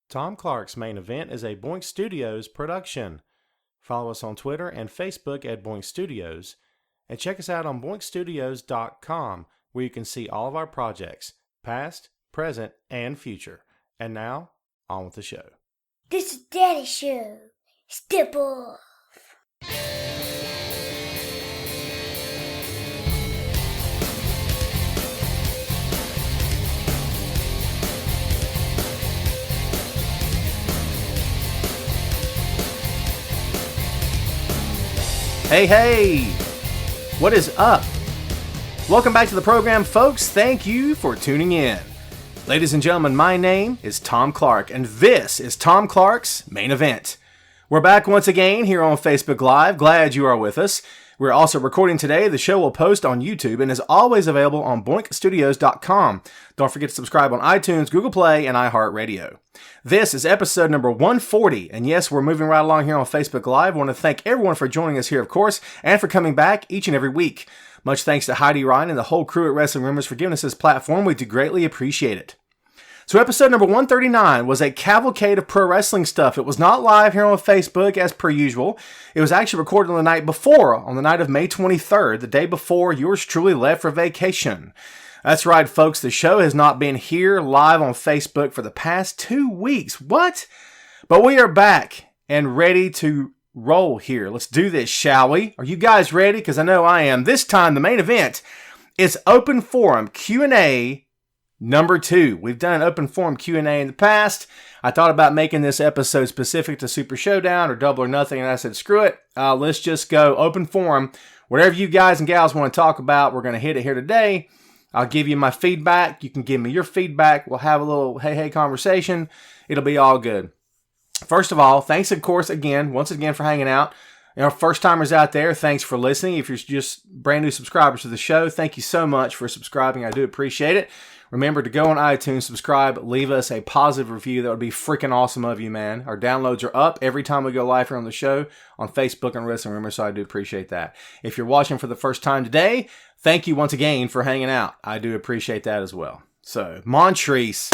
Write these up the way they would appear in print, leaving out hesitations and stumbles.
Tom Clark's Main Event is a Boink Studios production. Follow us on Twitter and Facebook at Boink Studios, and check us out on boinkstudios.com, where you can see all of our projects, past, present, and future. And now, on with the show. This is Daddy Show. Step off. Hey, what is up? Welcome back to the program, folks. Thank you for tuning in. Ladies and gentlemen, my name is Tom Clark, and this is Tom Clark's Main Event. We're back once again here on Facebook Live. Glad you are with us. We're also recording today. The show will post on YouTube and is always available on boinkstudios.com. Don't forget to subscribe on iTunes, Google Play, and iHeartRadio. This is episode number 140, and yes, we're moving right along here on Facebook Live. I want to thank everyone for joining us here, of course, and for coming back each and every week. Much thanks to Heidi Ryan and the whole crew at Wrestling Rumors for giving us this platform. We do greatly appreciate it. So episode number 139 was a cavalcade of pro wrestling stuff. It was not live here on Facebook as per usual. It was actually recorded on the night before, on the night of May 23rd, the day before yours truly left for vacation. That's right, folks. The show has not been here live on Facebook for the past 2 weeks. What? But we are back and ready to roll here. Let's do this, shall we? Are you guys ready? Because I know I am. This time, the main event is Open Forum Q&A Number 2. We've done an Open Forum Q&A in the past. I thought about making this episode specific to Super ShowDown or Double or Nothing, and I said, screw it. Let's just go Open Forum. Whatever you guys and gals want to talk about, we're going to hit it here today. I'll give you my feedback. You can give me your feedback. We'll have a little hey conversation. It'll be all good. First of all, thanks, of course, once again for hanging out. You know, first timers out there, thanks for listening. If you're just brand new subscribers to the show, thank you so much for subscribing. I do appreciate it. Remember to go on iTunes, subscribe, leave us a positive review. That would be freaking awesome of you, man. Our downloads are up every time we go live here on the show on Facebook and Wrestling Rumors, so I do appreciate that. If you're watching for the first time today, thank you once again for hanging out. I do appreciate that as well. So, Montrese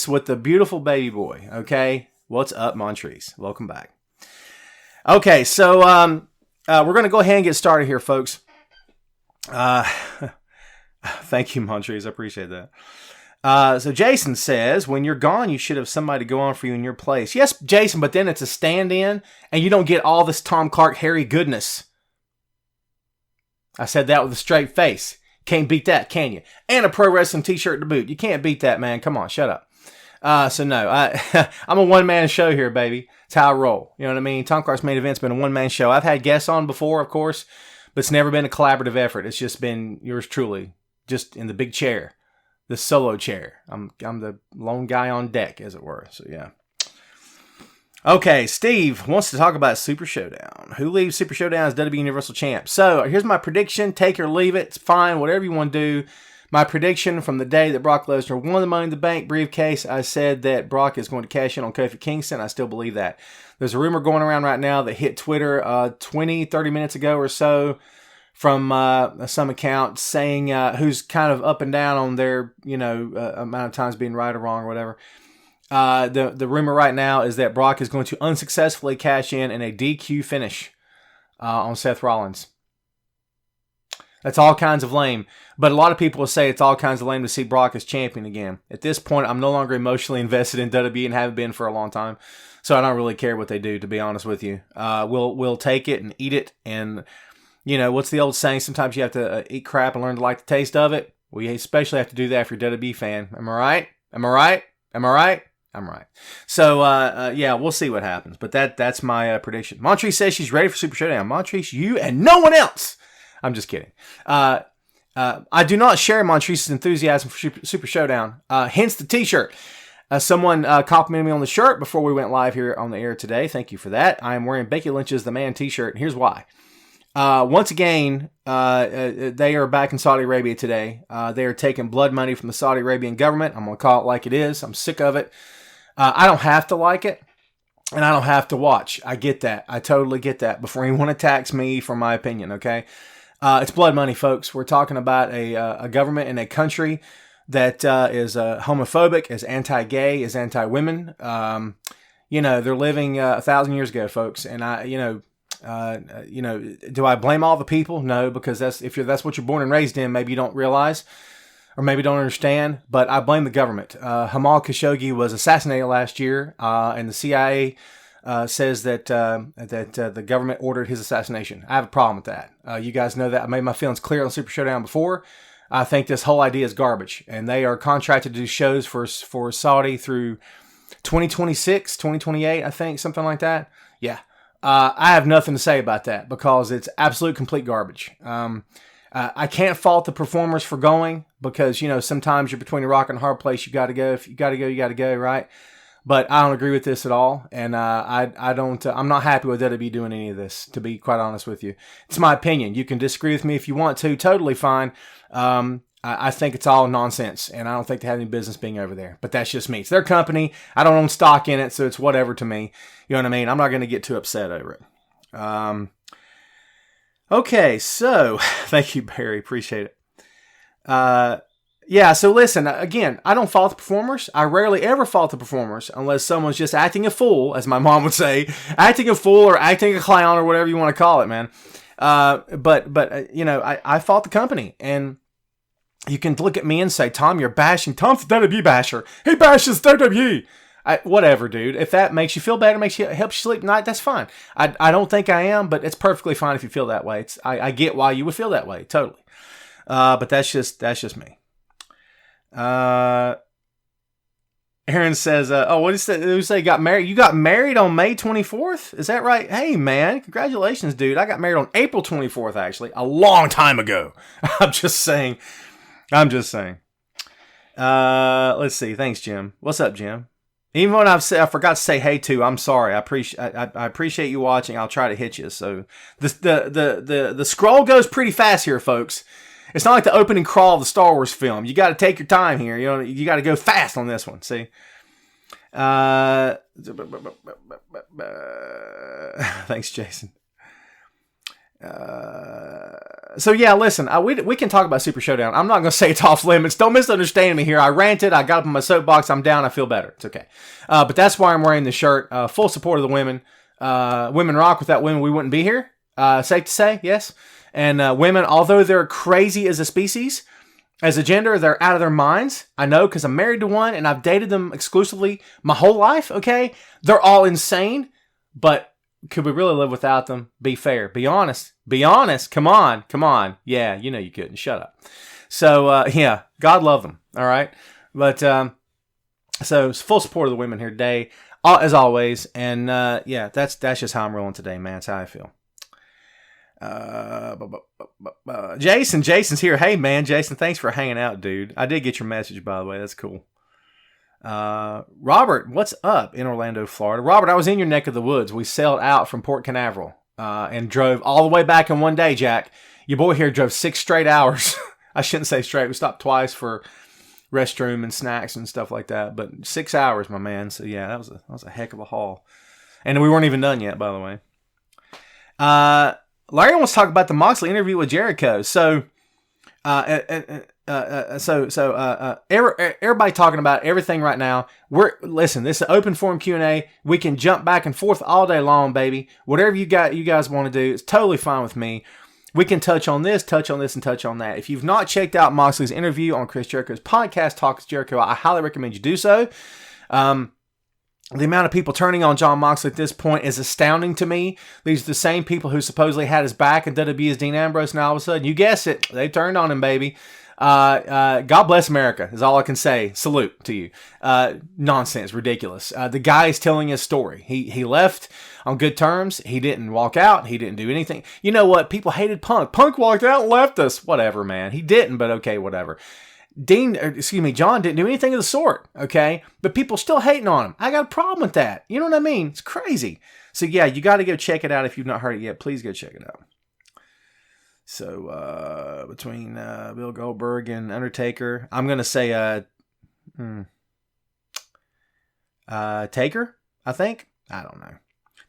with the beautiful baby boy, okay? What's up, Montrese? Welcome back. Okay, so we're going to go ahead and get started here, folks. Thank you, Montrese. I appreciate that. So Jason says, when you're gone, you should have somebody go on for you in your place. Yes, Jason, but then it's a stand-in, and you don't get all this Tom Clark hairy goodness. I said that with a straight face. Can't beat that, can you? And a pro wrestling t-shirt to boot. You can't beat that, man. Come on, shut up. So no, I'm a one-man show here, baby. It's how I roll. You know what I mean? Tom Clark's Main Event's been a one-man show. I've had guests on before, of course, but it's never been a collaborative effort. It's just been yours truly. Just in the big chair, the solo chair. I'm the lone guy on deck, as it were. So, yeah. Okay, Steve wants to talk about Super ShowDown. Who leaves Super ShowDown as WWE Universal Champ? So, here's my prediction. Take it or leave it. It's fine. Whatever you want to do. My prediction from the day that Brock Lesnar won the Money in the Bank briefcase, I said that Brock is going to cash in on Kofi Kingston. I still believe that. There's a rumor going around right now that hit Twitter 30 minutes ago or so, from some account saying who's kind of up and down on their amount of times being right or wrong or whatever. The rumor right now is that Brock is going to unsuccessfully cash in a DQ finish on Seth Rollins. That's all kinds of lame. But a lot of people will say it's all kinds of lame to see Brock as champion again. At this point, I'm no longer emotionally invested in WWE and haven't been for a long time. So I don't really care what they do, to be honest with you. We'll take it and eat it. And, you know, what's the old saying? Sometimes you have to eat crap and learn to like the taste of it. We especially have to do that if you're a WWE fan. Am I right? Am I right? Am I right? I'm right. So, yeah, we'll see what happens. But that's my prediction. Montrese says she's ready for Super ShowDown. Montrese, you and no one else. I'm just kidding. I do not share Montrese's enthusiasm for Super ShowDown. Hence the t-shirt. Someone complimented me on the shirt before we went live here on the air today. Thank you for that. I am wearing Becky Lynch's The Man t-shirt. And here's why. Once again, they are back in Saudi Arabia today. They are taking blood money from the Saudi Arabian government. I'm going to call it like it is. I'm sick of it. I don't have to like it, and I don't have to watch. I get that. I totally get that before anyone attacks me for my opinion, okay? It's blood money, folks. We're talking about a government in a country that is homophobic, is anti-gay, is anti-women. They're living 1,000 years ago, folks. And do I blame all the people? No, because that's what you're born and raised in. Maybe you don't realize, or maybe don't understand. But I blame the government. Jamal Khashoggi was assassinated last year, and the CIA says that the government ordered his assassination. I have a problem with that. You guys know that. I made my feelings clear on Super ShowDown before. I think this whole idea is garbage, and they are contracted to do shows for Saudi through 2026, 2028, I think, something like that. Yeah. I have nothing to say about that because it's absolute complete garbage. I can't fault the performers for going because, sometimes you're between a rock and a hard place. You got to go. If you got to go, you got to go, right? But I don't agree with this at all, and I don't. I'm not happy with WWE doing any of this. To be quite honest with you, it's my opinion. You can disagree with me if you want to. Totally fine. I think it's all nonsense, and I don't think they have any business being over there. But that's just me. It's their company. I don't own stock in it, so it's whatever to me. You know what I mean? I'm not going to get too upset over it. Okay, so thank you, Barry. Appreciate it. Yeah, so listen, again, I don't fault the performers. I rarely ever fault the performers unless someone's just acting a fool, as my mom would say, acting a fool or acting a clown or whatever you want to call it, man. I fault the company. And you can look at me and say, Tom, you're bashing. Tom's a WWE basher. He bashes WWE. Whatever, dude. If that makes you feel better, helps you sleep at night, that's fine. I don't think I am, but it's perfectly fine if you feel that way. I get why you would feel that way, totally. But that's just me. Aaron says, what is that? Who say got married? You got married on May 24th? Is that right? Hey, man, congratulations, dude. I got married on April 24th, actually, a long time ago. I'm just saying. Let's see. Thanks, Jim. What's up, Jim? Even when I forgot to say hey to, I'm sorry. I appreciate you watching. I'll try to hit you. So the scroll goes pretty fast here, folks. It's not like the opening crawl of the Star Wars film. You got to take your time here. You got to go fast on this one. See? Thanks, Jason. So yeah, listen, we can talk about Super ShowDown. I'm not going to say it's off limits. Don't misunderstand me here. I ranted. I got up on my soapbox. I'm down. I feel better. It's okay. But that's why I'm wearing the shirt. Full support of the women. Women rock. Without women, we wouldn't be here. Safe to say, yes. And women, although they're crazy as a species, as a gender, they're out of their minds. I know because I'm married to one and I've dated them exclusively my whole life, okay? They're all insane, but could we really live without them? Be fair. Be honest. Be honest. Come on. Yeah, you couldn't. Shut up. So, yeah, God love them, all right? But, so it's full support of the women here today, as always. And, yeah, that's just how I'm rolling today, man. That's how I feel. Jason's here. Hey man, Jason, thanks for hanging out, dude. I did get your message, by the way. That's cool. Robert, what's up in Orlando, Florida? Robert, I was in your neck of the woods. We sailed out from Port Canaveral and drove all the way back in one day, Jack. Your boy here drove 6 straight hours. I shouldn't say straight. We stopped twice for restroom and snacks and stuff like that, but 6 hours, my man. So yeah, that was a heck of a haul. And we weren't even done yet, by the way. Larry wants to talk about the Moxley interview with Jericho. So, everybody talking about everything right now. Listen, this is an open forum Q&A. We can jump back and forth all day long, baby. Whatever you guys want to do, it's totally fine with me. We can touch on this, and touch on that. If you've not checked out Moxley's interview on Chris Jericho's podcast, Talk with Jericho, I highly recommend you do so. The amount of people turning on Jon Moxley at this point is astounding to me. These are the same people who supposedly had his back in WWE as Dean Ambrose, and all of a sudden, you guess it, they turned on him, baby. God bless America is all I can say. Salute to you. Nonsense, ridiculous. The guy is telling his story. He left on good terms. He didn't walk out. He didn't do anything. You know what? People hated Punk. Punk walked out and left us. Whatever, man. He didn't, but okay, whatever. Jon didn't do anything of the sort, okay? But people still hating on him. I got a problem with that. You know what I mean? It's crazy. So yeah, you got to go check it out if you've not heard it yet. Please go check it out. So between Bill Goldberg and Undertaker, I'm gonna say Taker. I think. I don't know.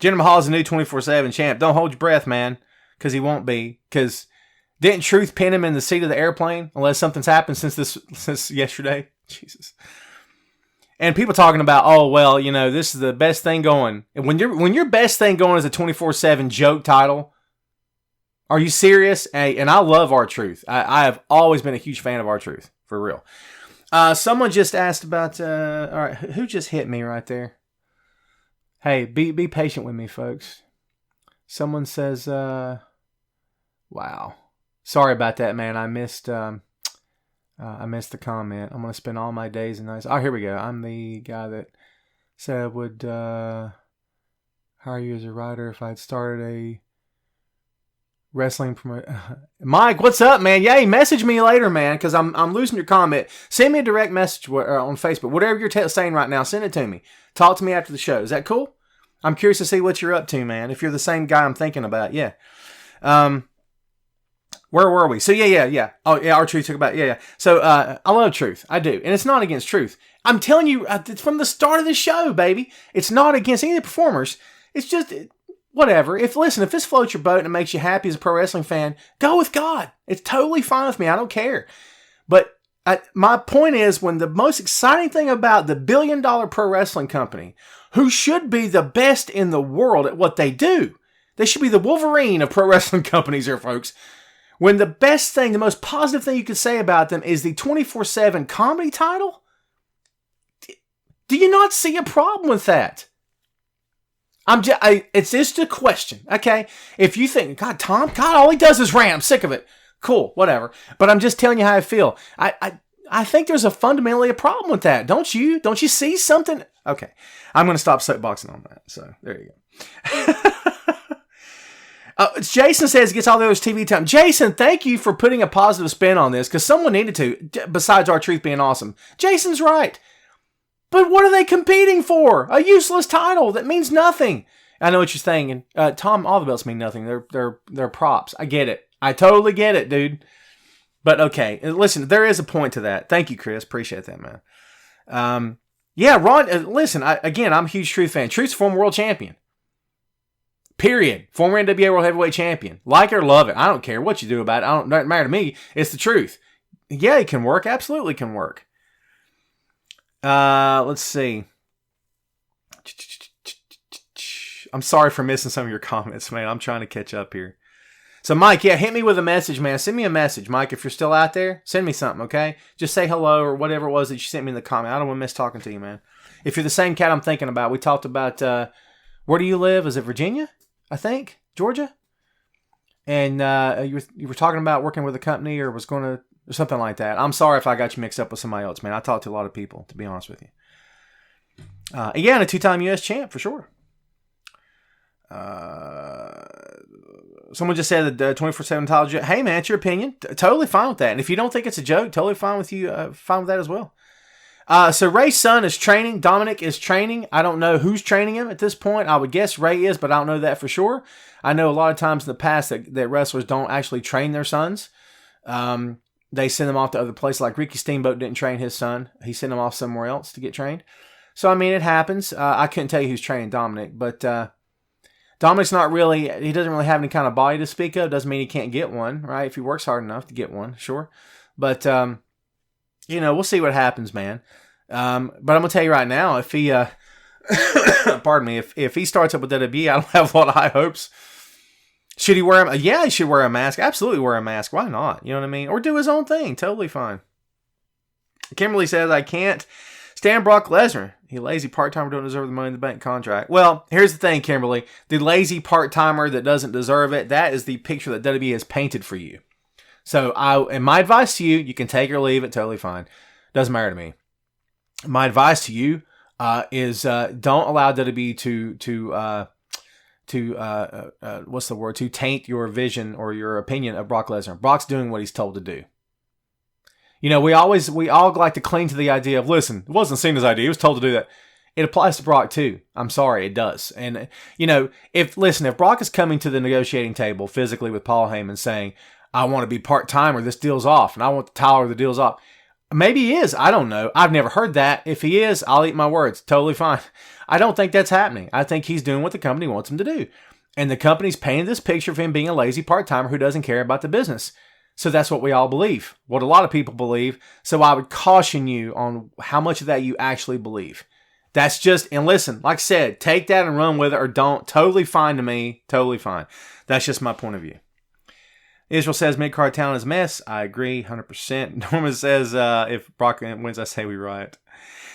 Jinder Mahal is a new 24/7 champ. Don't hold your breath, man, because he won't be. Because Didn't Truth pin him in the seat of the airplane unless something's happened since yesterday? Jesus. And people talking about, oh, well, you know, this is the best thing going. And when your best thing going is a 24/7 joke title, are you serious? Hey, and I love R-Truth. I have always been a huge fan of R-Truth, for real. Someone just asked about, all right, who just hit me right there? Hey, be patient with me, folks. Someone says, wow. Sorry about that, man. I missed the comment. I'm going to spend all my days and nights. Oh, here we go. I'm the guy that said I would hire you as a writer if I'd started a wrestling Mike, what's up, man? Yay, message me later, man, because I'm losing your comment. Send me a direct message on Facebook. Whatever you're saying right now, send it to me. Talk to me after the show. Is that cool? I'm curious to see what you're up to, man. If you're the same guy I'm thinking about, yeah. Where were we? So yeah. Oh yeah, R-Truth took about So I love Truth, I do, and it's not against Truth. I'm telling you, it's from the start of the show, baby. It's not against any of the performers. It's just whatever. If this floats your boat and it makes you happy as a pro wrestling fan, go with God. It's totally fine with me. I don't care. But my point is, when the most exciting thing about the $1 billion pro wrestling company, who should be the best in the world at what they do, they should be the Wolverine of pro wrestling companies here, folks. When the best thing, the most positive thing you could say about them is the 24/7 comedy title, do you not see a problem with that? It's just a question, okay? If you think, God, all he does is rant. I'm sick of it. Cool, whatever. But I'm just telling you how I feel. I think there's fundamentally a problem with that. Don't you? Don't you see something? Okay, I'm going to stop soapboxing on that. So there you go. Jason says he gets all those TV time. Jason, thank you for putting a positive spin on this, because someone needed to, besides R-Truth being awesome. Jason's right. But what are they competing for? A useless title that means nothing. I know what you're saying. Tom, all the belts mean nothing. They're props. I get it. I totally get it, dude. But okay, listen, there is a point to that. Thank you, Chris. Appreciate that, man. Yeah, Ron, listen, I'm a huge Truth fan. Truth's former world champion. Period. Former NWA World Heavyweight Champion. Like it or love it. I don't care what you do about it. It doesn't matter to me. It's the truth. Yeah, it can work. Absolutely can work. Let's see. I'm sorry for missing some of your comments, man. I'm trying to catch up here. So, Mike, yeah, hit me with a message, man. Send me a message, Mike. If you're still out there, send me something, okay? Just say hello or whatever it was that you sent me in the comment. I don't want to miss talking to you, man. If you're the same cat I'm thinking about, we talked about, where do you live? Is it Virginia? I think Georgia, and you were talking about working with a company or something like that. I'm sorry if I got you mixed up with somebody else, man. I talked to a lot of people, to be honest with you. Yeah, and a 2-time U.S. champ for sure. Someone just said that 24/7 title. Hey, man, it's your opinion. Totally fine with that. And if you don't think it's a joke, totally fine with you. Fine with that as well. So Ray's son is training. Dominic is training. I don't know who's training him at this point. I would guess Ray is, but I don't know that for sure. I know a lot of times in the past that wrestlers don't actually train their sons. They send them off to other places. Like Ricky Steamboat didn't train his son. He sent him off somewhere else to get trained. So, I mean, it happens. I couldn't tell you who's training Dominic, but Dominic's he doesn't really have any kind of body to speak of. Doesn't mean he can't get one, right? If he works hard enough to get one, sure. But, we'll see what happens, man. But I'm going to tell you right now, if he, pardon me, if he starts up with WWE, I don't have a lot of high hopes. Should he wear yeah, he should wear a mask. Absolutely wear a mask. Why not? You know what I mean? Or do his own thing. Totally fine. Kimberly says, I can't stand Brock Lesnar. He lazy part-timer don't deserve the Money in the Bank contract. Well, here's the thing, Kimberly. The lazy part-timer that doesn't deserve it, that is the picture that WWE has painted for you. So, and my advice to you, you can take or leave it, totally fine. Doesn't matter to me. My advice to you is don't allow WWE to taint your vision or your opinion of Brock Lesnar. Brock's doing what he's told to do. We all like to cling to the idea of, listen, it wasn't Cena's idea. He was told to do that. It applies to Brock too. I'm sorry, it does. And, if Brock is coming to the negotiating table physically with Paul Heyman saying, I want to be part-timer, this deal's off, and I want the title or the deal's off. Maybe he is. I don't know. I've never heard that. If he is, I'll eat my words. Totally fine. I don't think that's happening. I think he's doing what the company wants him to do. And the company's painted this picture of him being a lazy part-timer who doesn't care about the business. So that's what we all believe. What a lot of people believe. So I would caution you on how much of that you actually believe. That's just, and listen, like I said, take that and run with it or don't. Totally fine to me. Totally fine. That's just my point of view. Israel says mid-card talent is a mess. I agree 100%. Norman says if Brock wins, I say we riot.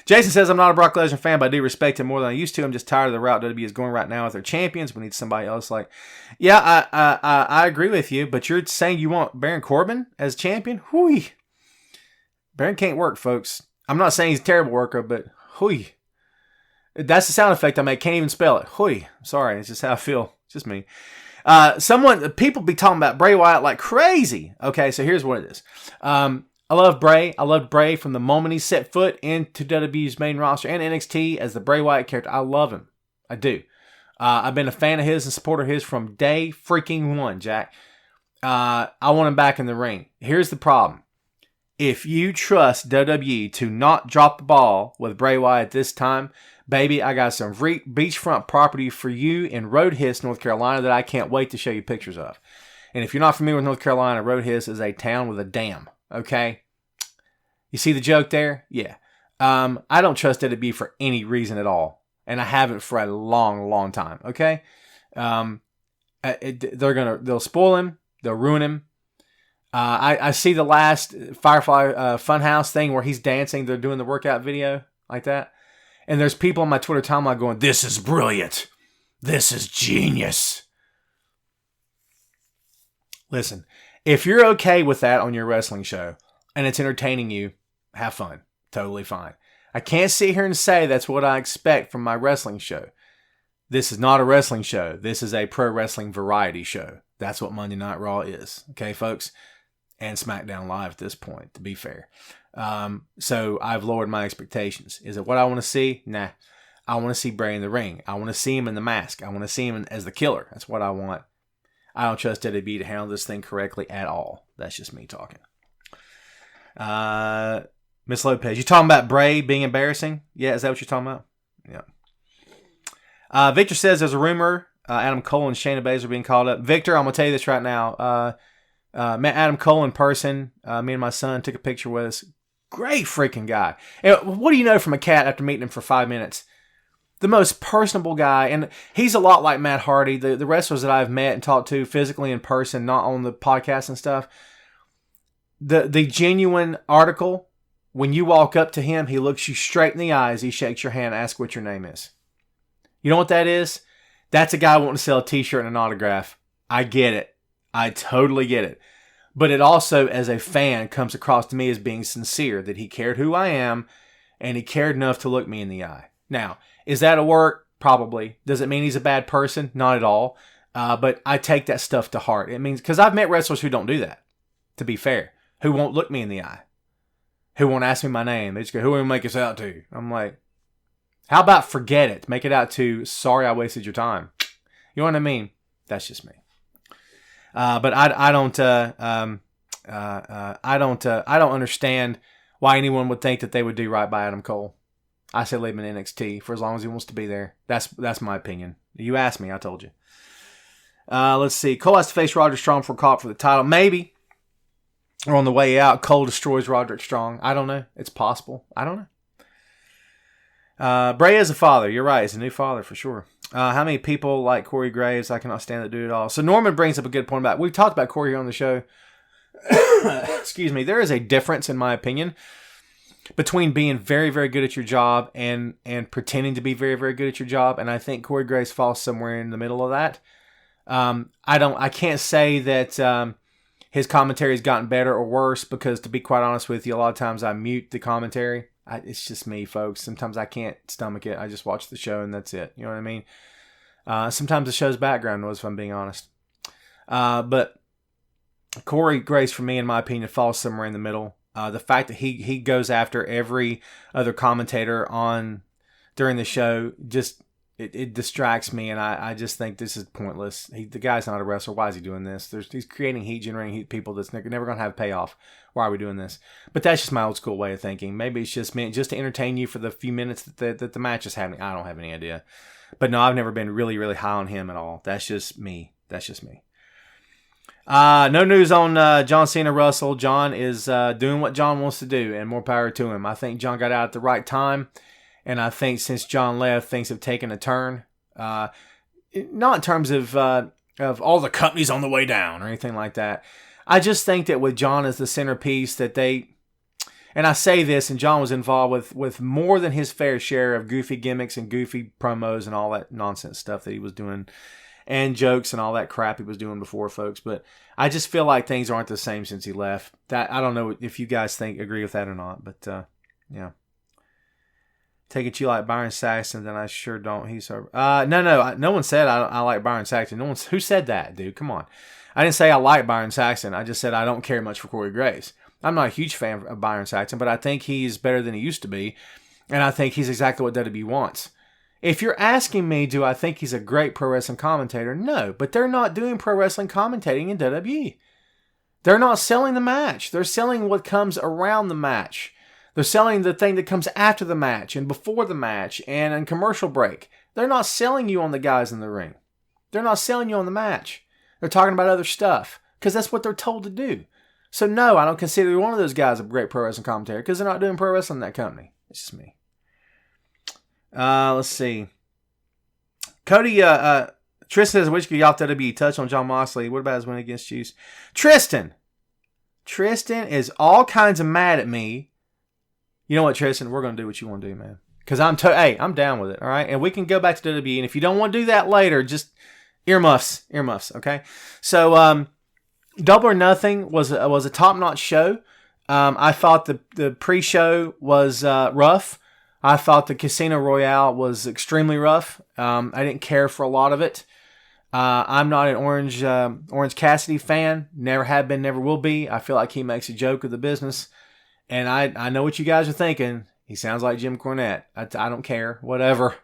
Jason says, I'm not a Brock Lesnar fan, but I do respect him more than I used to. I'm just tired of the route WWE is going right now with their champions. We need somebody else. Like, yeah, I agree with you, but you're saying you want Baron Corbin as champion? Hooey. Baron can't work, folks. I'm not saying he's a terrible worker, but hooey. That's the sound effect I make. Can't even spell it. Hooey. Sorry, it's just how I feel. It's just me. People be talking about Bray Wyatt like crazy. Okay, so here's what it is. I love Bray. I loved Bray from the moment he set foot into WWE's main roster and NXT as the Bray Wyatt character. I love him. I do. I've been a fan of his and supporter of his from day freaking one, Jack. I want him back in the ring. Here's the problem. If you trust WWE to not drop the ball with Bray Wyatt this time, baby, I got some beachfront property for you in Roadhouse, North Carolina that I can't wait to show you pictures of. And if you're not familiar with North Carolina, Roadhouse is a town with a dam. Okay? You see the joke there? Yeah. I don't trust WWE for any reason at all. And I haven't for a long, long time. Okay? They'll spoil him. They'll ruin him. I see the last Firefly Funhouse thing where he's dancing. They're doing the workout video like that. And there's people on my Twitter timeline going, this is brilliant. This is genius. Listen, if you're okay with that on your wrestling show and it's entertaining you, have fun. Totally fine. I can't sit here and say that's what I expect from my wrestling show. This is not a wrestling show. This is a pro wrestling variety show. That's what Monday Night Raw is. Okay, folks? And SmackDown Live at this point, to be fair. So I've lowered my expectations. Is it what I want to see? Nah. I want to see Bray in the ring. I want to see him in the mask. I want to see him as the killer. That's what I want. I don't trust WWE to handle this thing correctly at all. That's just me talking. Miss Lopez, you talking about Bray being embarrassing? Yeah, is that what you're talking about? Yeah. Victor says there's a rumor Adam Cole and Shayna Baszler being called up. Victor, I'm going to tell you this right now. Met Adam Cole in person. Me and my son took a picture with us. Great freaking guy. And what do you know from a cat after meeting him for 5 minutes? The most personable guy. And he's a lot like Matt Hardy. The wrestlers that I've met and talked to physically in person, not on the podcast and stuff. The genuine article, when you walk up to him, he looks you straight in the eyes. He shakes your hand, asks what your name is. You know what that is? That's a guy wanting to sell a t-shirt and an autograph. I get it. I totally get it. But it also, as a fan, comes across to me as being sincere, that he cared who I am, and he cared enough to look me in the eye. Now, is that a work? Probably. Does it mean he's a bad person? Not at all. But I take that stuff to heart. It means, because I've met wrestlers who don't do that, to be fair, who won't look me in the eye, who won't ask me my name. They just go, who will we make us out to? I'm like, how about forget it? Make it out to, sorry I wasted your time. You know what I mean? That's just me. But I don't understand why anyone would think that they would do right by Adam Cole. I say leave him in NXT for as long as he wants to be there. That's my opinion. You asked me, I told you. Let's see. Cole has to face Roderick Strong for caught for the title. Maybe. Or on the way out, Cole destroys Roderick Strong. I don't know. It's possible. I don't know. Bray is a father. You're right. He's a new father for sure. How many people like Corey Graves? I cannot stand that dude at all. So Norman brings up a good point about, we've talked about Corey here on the show. Excuse me. There is a difference, in my opinion, between being very, very good at your job and pretending to be very, very good at your job. And I think Corey Graves falls somewhere in the middle of that. I can't say that his commentary has gotten better or worse, because to be quite honest with you, a lot of times I mute the commentary. It's just me, folks. Sometimes I can't stomach it. I just watch the show and that's it. You know what I mean? Sometimes the show's background noise, if I'm being honest. But Corey Grace, for me, in my opinion, falls somewhere in the middle. The fact that he goes after every other commentator during the show, just it distracts me, and I just think this is pointless. The guy's not a wrestler. Why is he doing this? He's creating heat, generating heat, people that's never going to have a payoff. Why are we doing this? But that's just my old school way of thinking. Maybe it's just meant just to entertain you for the few minutes that the match is happening. I don't have any idea. But no, I've never been really, really high on him at all. That's just me. No news on John Cena Russell. John is doing what John wants to do, and more power to him. I think John got out at the right time, and I think since John left, things have taken a turn. Not in terms of all the companies on the way down or anything like that. I just think that with John as the centerpiece, that they, and I say this, and John was involved with more than his fair share of goofy gimmicks and goofy promos and all that nonsense stuff that he was doing, and jokes and all that crap he was doing before, folks. But I just feel like things aren't the same since he left. That I don't know if you guys agree with that or not, but yeah. Take it you like Byron Saxton, then I sure don't. He's no one said I like Byron Saxton. Who said that, dude? Come on. I didn't say I like Byron Saxton. I just said I don't care much for Corey Graves. I'm not a huge fan of Byron Saxton, but I think he's better than he used to be, and I think he's exactly what WWE wants. If you're asking me, do I think he's a great pro wrestling commentator? No, but they're not doing pro wrestling commentating in WWE. They're not selling the match. They're selling what comes around the match. They're selling the thing that comes after the match and before the match and in commercial break. They're not selling you on the guys in the ring. They're not selling you on the match. They're talking about other stuff because that's what they're told to do. So no, I don't consider one of those guys a great pro wrestling commentator because they're not doing pro wrestling in that company. It's just me. Let's see. Cody, Tristan says, which could y'all WWE touch on Jon Moxley? What about his win against Juice? Tristan is all kinds of mad at me. You know what, Tristan? We're going to do what you want to do, man. Because I'm down with it, all right? And we can go back to WWE. And if you don't want to do that later, just earmuffs, okay? So, Double or Nothing was a top-notch show. I thought the pre-show was rough. I thought the Casino Royale was extremely rough. I didn't care for a lot of it. I'm not an Orange Cassidy fan. Never have been, never will be. I feel like he makes a joke of the business. And I know what you guys are thinking. He sounds like Jim Cornette. I don't care. Whatever.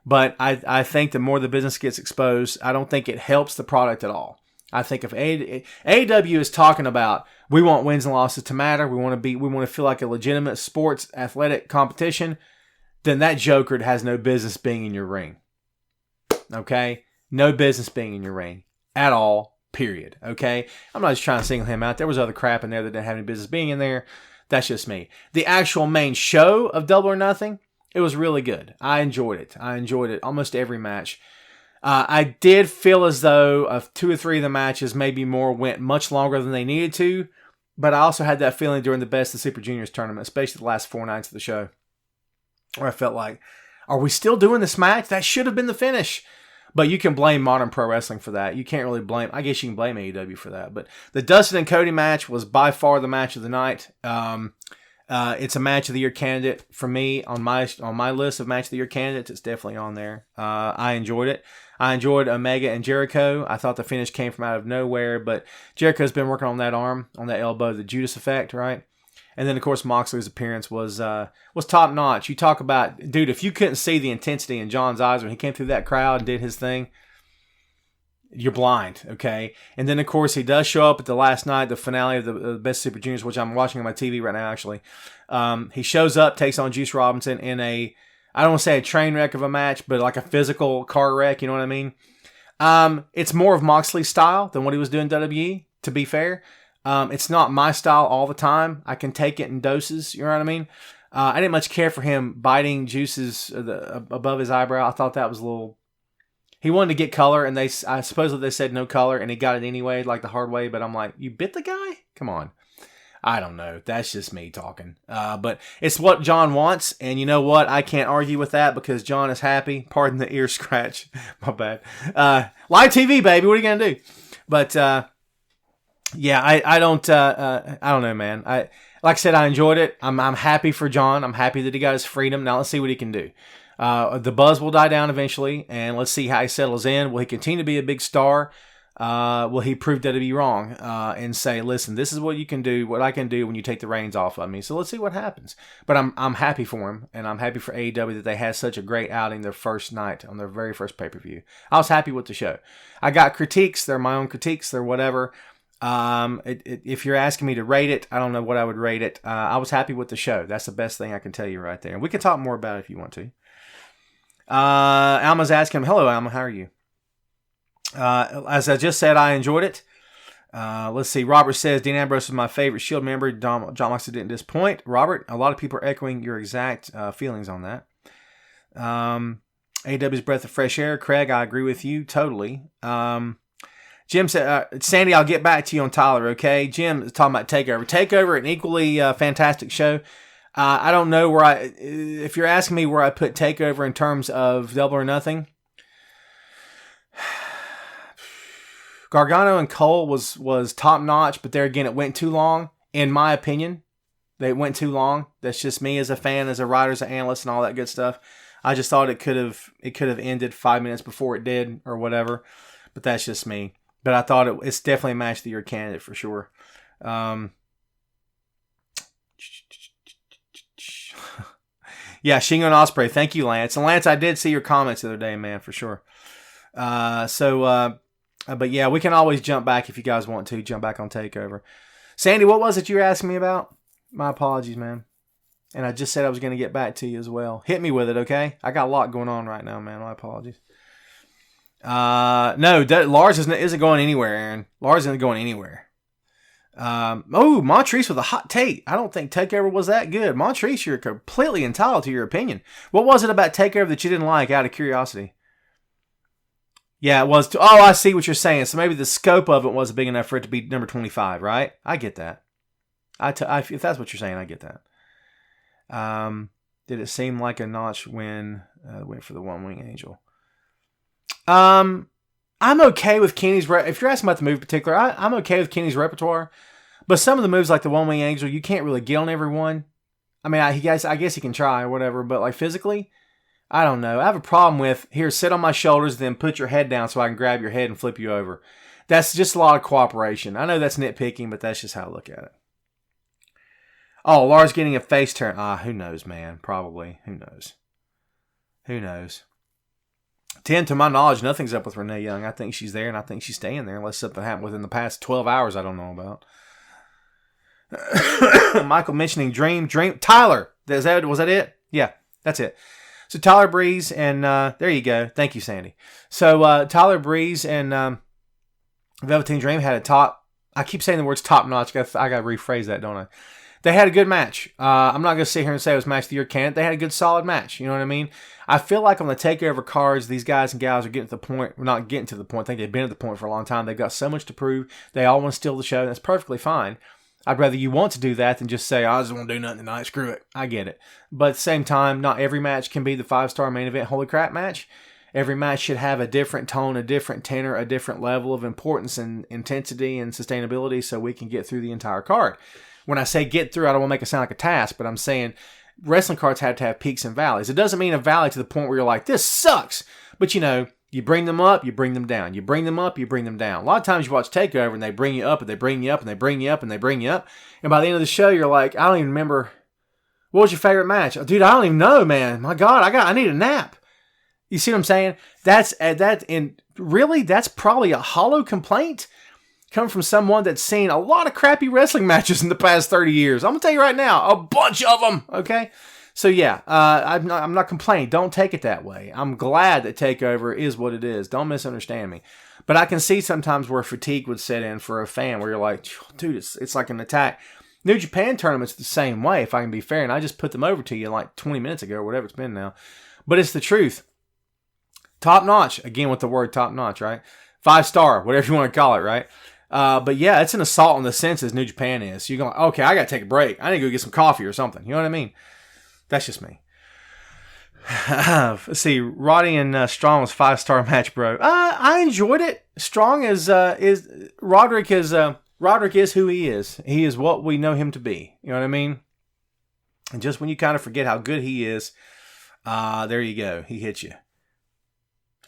But I think the more the business gets exposed, I don't think it helps the product at all. I think if AEW is talking about we want wins and losses to matter, we want to feel like a legitimate sports athletic competition, then that Joker has no business being in your ring. Okay? No business being in your ring at all, period. Okay? I'm not just trying to single him out. There was other crap in there that didn't have any business being in there. That's just me. The actual main show of Double or Nothing, it was really good. I enjoyed it almost every match. I did feel as though of 2 or 3 of the matches, maybe more, went much longer than they needed to. But I also had that feeling during the Best of Super Juniors tournament, especially the last 4 nights of the show, where I felt like, are we still doing this match? That should have been the finish. But you can blame modern pro wrestling for that. You can't really blame, I guess you can blame AEW for that. But the Dustin and Cody match was by far the match of the night. It's a match of the year candidate for me on my list of match of the year candidates. It's definitely on there. I enjoyed it. I enjoyed Omega and Jericho. I thought the finish came from out of nowhere, but Jericho's been working on that arm, on that elbow, the Judas effect, right? And then, of course, Moxley's appearance was top notch. You talk about, dude, if you couldn't see the intensity in John's eyes when he came through that crowd and did his thing, you're blind, okay? And then, of course, he does show up at the last night, the finale of the Best Super Juniors, which I'm watching on my TV right now, actually. He shows up, takes on Juice Robinson in a, I don't want to say a train wreck of a match, but like a physical car wreck, you know what I mean? It's more of Moxley's style than what he was doing in WWE, to be fair. It's not my style all the time. I can take it in doses, you know what I mean? I didn't much care for him biting Juice's above his eyebrow. I thought that was a little... He wanted to get color, and I suppose they said no color, and he got it anyway, like the hard way, but I'm like, you bit the guy? Come on. I don't know. That's just me talking. But it's what John wants, and you know what? I can't argue with that because John is happy. Pardon the ear scratch. My bad. Live TV, baby. What are you going to do? But, yeah, I don't know, man. Like I said, I enjoyed it. I'm happy for John. I'm happy that he got his freedom. Now let's see what he can do. The buzz will die down eventually, and let's see how he settles in. Will he continue to be a big star? Will he prove that to be wrong and say, listen, this is what you can do, what I can do when you take the reins off of me. So let's see what happens. But I'm happy for him, and I'm happy for AEW that they had such a great outing their first night on their very first pay-per-view. I was happy with the show. I got critiques. They're my own critiques. They're whatever. If you're asking me to rate it, I don't know what I would rate it. I was happy with the show. That's the best thing I can tell you right there. And we can talk more about it if you want to. Alma's asking him, hello, Alma, how are you? As I just said, I enjoyed it. Let's see. Robert says, Dean Ambrose is my favorite Shield member. Jon Moxley didn't disappoint. Robert, a lot of people are echoing your exact feelings on that. AW's breath of fresh air. Craig, I agree with you totally. Jim said, Sandy, I'll get back to you on Tyler, okay? Jim is talking about TakeOver. TakeOver, an equally fantastic show. I don't know if you're asking me where I put TakeOver in terms of Double or Nothing, Gargano and Cole was top notch, but there again, it went too long. In my opinion, they went too long. That's just me as a fan, as a writer, as an analyst, and all that good stuff. I just thought it could have ended 5 minutes before it did, or whatever. But that's just me. But I thought it's definitely a match of the year candidate for sure. Yeah, Shingo and Ospreay. Thank you, Lance. And Lance, I did see your comments the other day, man, for sure. But yeah, we can always jump back if you guys want to. Jump back on TakeOver. Sandy, what was it you were asking me about? My apologies, man. And I just said I was going to get back to you as well. Hit me with it, okay? I got a lot going on right now, man. My apologies. No, Lars isn't going anywhere, Aaron. Lars isn't going anywhere. Montrese with a hot take. I don't think TakeOver was that good. Montrese, you're completely entitled to your opinion. What was it about TakeOver that you didn't like, out of curiosity? Yeah, it was. I see what you're saying. So maybe the scope of it wasn't big enough for it to be number 25, right? I get that. If that's what you're saying, I get that. Did it seem like a notch when went for the One Wing Angel? I'm okay with Kenny's. If you're asking about the move in particular, I'm okay with Kenny's repertoire. But some of the moves, like the One Wing Angel, you can't really get on everyone. I mean, I guess he can try or whatever. But like physically, I don't know. I have a problem with, here, sit on my shoulders, then put your head down so I can grab your head and flip you over. That's just a lot of cooperation. I know that's nitpicking, but that's just how I look at it. Oh, Lars getting a face turn. Who knows, man? Probably. Who knows? 10, to my knowledge, nothing's up with Renee Young. I think she's there, and I think she's staying there unless something happened within the past 12 hours I don't know about. Michael mentioning Dream. Tyler, was that it? Yeah, that's it. So Tyler Breeze and there you go. Thank you, Sandy. So Tyler Breeze and Velveteen Dream had a top. I keep saying the words top notch. I got to rephrase that, don't I? They had a good match. I'm not going to sit here and say it was match of the year candidate. They had a good, solid match. You know what I mean? I feel like on the TakeOver cards, these guys and gals are getting to the point. Well, not getting to the point. I think they've been at the point for a long time. They've got so much to prove. They all want to steal the show. And that's perfectly fine. I'd rather you want to do that than just say, I just want to do nothing tonight. Screw it. I get it. But at the same time, not every match can be the 5-star main event holy crap match. Every match should have a different tone, a different tenor, a different level of importance and intensity and sustainability so we can get through the entire card. When I say get through, I don't want to make it sound like a task, but I'm saying wrestling cards have to have peaks and valleys. It doesn't mean a valley to the point where you're like, this sucks. But you bring them up, you bring them down. You bring them up, you bring them down. A lot of times you watch TakeOver and they bring you up and they bring you up and they bring you up and they bring you up. And by the end of the show, you're like, I don't even remember. What was your favorite match? Dude, I don't even know, man. My God, I need a nap. You see what I'm saying? That's probably a hollow complaint coming from someone that's seen a lot of crappy wrestling matches in the past 30 years. I'm going to tell you right now, a bunch of them, okay? So yeah, I'm not complaining. Don't take it that way. I'm glad that TakeOver is what it is. Don't misunderstand me. But I can see sometimes where fatigue would set in for a fan where you're like, dude, it's like an attack. New Japan tournament's the same way, if I can be fair, and I just put them over to you like 20 minutes ago or whatever it's been now. But it's the truth. Top notch, again with the word top notch, right? 5-star, whatever you want to call it, right? But yeah, it's an assault on the senses, New Japan is. So you're going, okay, I got to take a break. I need to go get some coffee or something. You know what I mean? That's just me. Let's see, Roddy and Strong was 5-star match, bro. I enjoyed it. Strong is Roderick is who he is. He is what we know him to be. You know what I mean? And just when you kind of forget how good he is, there you go. He hits you.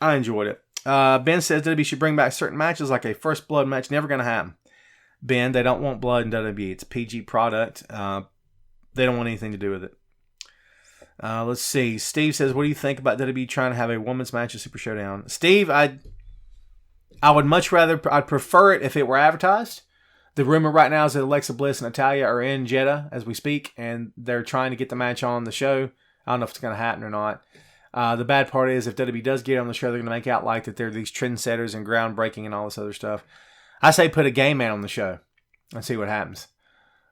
I enjoyed it. Ben says WWE should bring back certain matches like a first blood match. Never going to happen. Ben, they don't want blood in WWE. It's a PG product. They don't want anything to do with it. Let's see. Steve says, what do you think about WWE trying to have a women's match at Super ShowDown? Steve, I would much rather, I'd prefer it if it were advertised. The rumor right now is that Alexa Bliss and Natalya are in Jeddah as we speak, and they're trying to get the match on the show. I don't know if it's going to happen or not. The bad part is if WWE does get on the show, they're going to make out like that they're these trendsetters and groundbreaking and all this other stuff. I say put a gay man on the show and see what happens.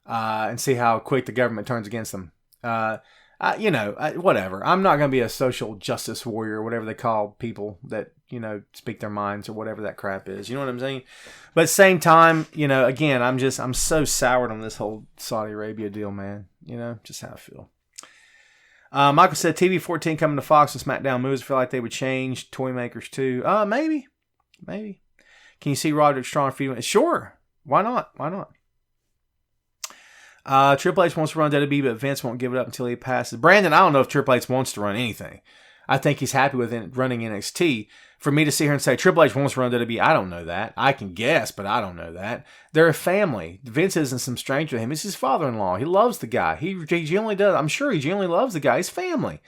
And see how quick the government turns against them. Whatever. I'm not going to be a social justice warrior or whatever they call people that, speak their minds or whatever that crap is. You know what I'm saying? But at the same time, again, I'm so soured on this whole Saudi Arabia deal, man. Just how I feel. Michael said TV 14 coming to Fox and SmackDown moves. I feel like they would change toy makers too. Maybe. Can you see Roderick Strong feeding? Sure. Why not? Triple H wants to run WWE, but Vince won't give it up until he passes. Brandon, I don't know if Triple H wants to run anything. I think he's happy with running NXT. For me to sit here and say Triple H wants to run WWE, I don't know that. I can guess, but I don't know that. They're a family. Vince isn't some stranger to him. It's his father-in-law. He loves the guy. He genuinely does. I'm sure he genuinely loves the guy. He's family.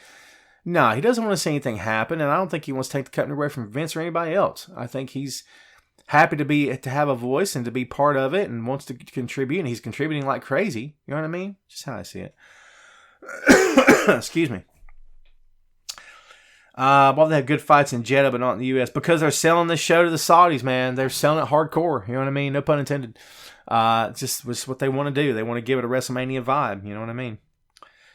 No, he doesn't want to see anything happen, and I don't think he wants to take the company away from Vince or anybody else. I think he's happy to have a voice and to be part of it and wants to contribute, and he's contributing like crazy. You know what I mean? Just how I see it. Excuse me. Well, they have good fights in Jeddah, but not in the U.S. because they're selling this show to the Saudis, man. They're selling it hardcore. You know what I mean? No pun intended. Just what they want to do. They want to give it a WrestleMania vibe. You know what I mean?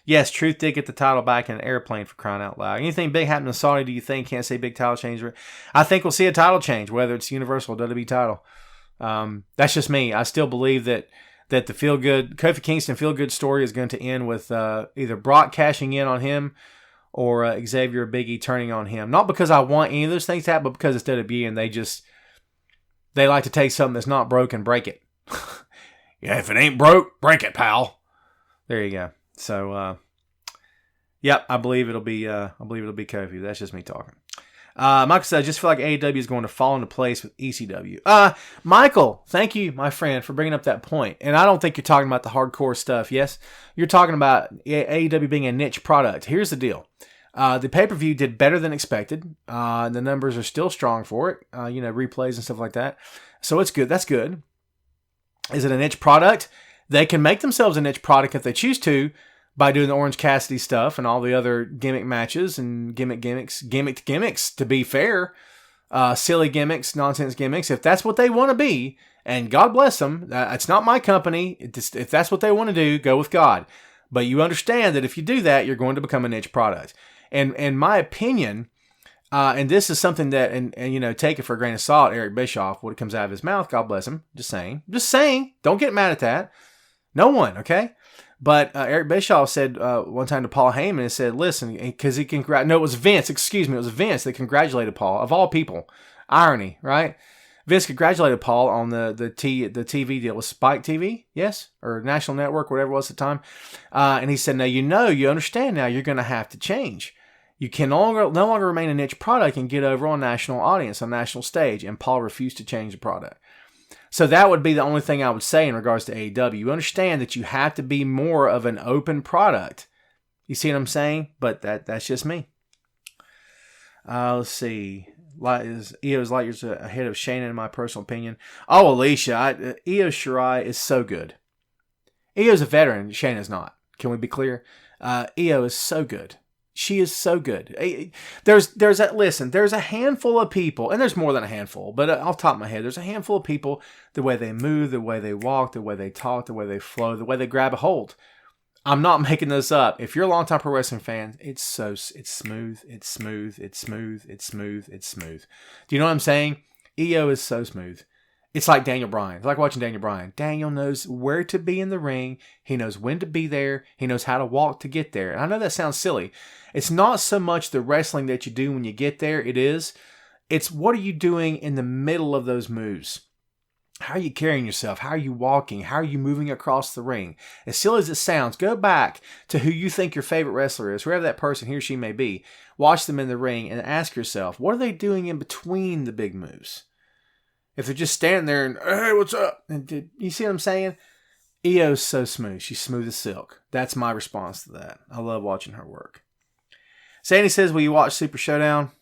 Yes, Truth did get the title back in an airplane, for crying out loud. Anything big happened to Saudi, do you think? Can't say big title change. I think we'll see a title change, whether it's Universal or WWE title. That's just me. I still believe that the Kofi Kingston feel-good story is going to end with either Brock cashing in on him or Xavier or Big E turning on him. Not because I want any of those things to happen, but because it's WWE and they like to take something that's not broke and break it. Yeah, if it ain't broke, break it, pal. There you go. So, yep, I believe it'll be Kofi. That's just me talking. Michael said, I just feel like AEW is going to fall into place with ECW. Michael, thank you, my friend, for bringing up that point. And I don't think you're talking about the hardcore stuff. Yes, you're talking about AEW being a niche product. Here's the deal. The pay-per-view did better than expected. The numbers are still strong for it. Replays and stuff like that. So it's good. That's good. Is it a niche product? They can make themselves a niche product if they choose to by doing the Orange Cassidy stuff and all the other gimmick matches and gimmicked gimmicks, to be fair. Silly gimmicks, nonsense gimmicks. If that's what they want to be, and God bless them, it's not my company. If that's what they want to do, go with God. But you understand that if you do that, you're going to become a niche product. And in my opinion, and this is something that, and take it for a grain of salt, Eric Bischoff, what comes out of his mouth, God bless him. Just saying. Don't get mad at that. No one, okay? But Eric Bischoff said one time to Paul Heyman, and said, listen, because it was Vince, it was Vince that congratulated Paul, of all people. Irony, right? Vince congratulated Paul on the TV deal with Spike TV, yes? Or National Network, whatever it was at the time. And he said, now you understand now, you're going to have to change. You can no longer remain a niche product and get over on national audience, on national stage. And Paul refused to change the product. So that would be the only thing I would say in regards to AEW. You understand that you have to be more of an open product. You see what I'm saying? But that's just me. Let's see. Io's light years ahead of Shayna in my personal opinion. Oh, Alicia. Io Shirai is so good. Io's a veteran. Shayna's not. Can we be clear? Io is so good. She is so good. There's a handful of people, and there's more than a handful, but off the top of my head, there's a handful of people, the way they move, the way they walk, the way they talk, the way they flow, the way they grab a hold. I'm not making this up. If you're a longtime pro wrestling fan, it's smooth. Do you know what I'm saying? Io is so smooth. It's like Daniel Bryan. It's like watching Daniel Bryan. Daniel knows where to be in the ring. He knows when to be there. He knows how to walk to get there. And I know that sounds silly. It's not so much the wrestling that you do when you get there. It's what are you doing in the middle of those moves? How are you carrying yourself? How are you walking? How are you moving across the ring? As silly as it sounds, go back to who you think your favorite wrestler is, whoever that person, he or she may be. Watch them in the ring and ask yourself, what are they doing in between the big moves? If they're just standing there and, hey, what's up? And you see what I'm saying? Io's so smooth. She's smooth as silk. That's my response to that. I love watching her work. Sandy says, will you watch Super ShowDown?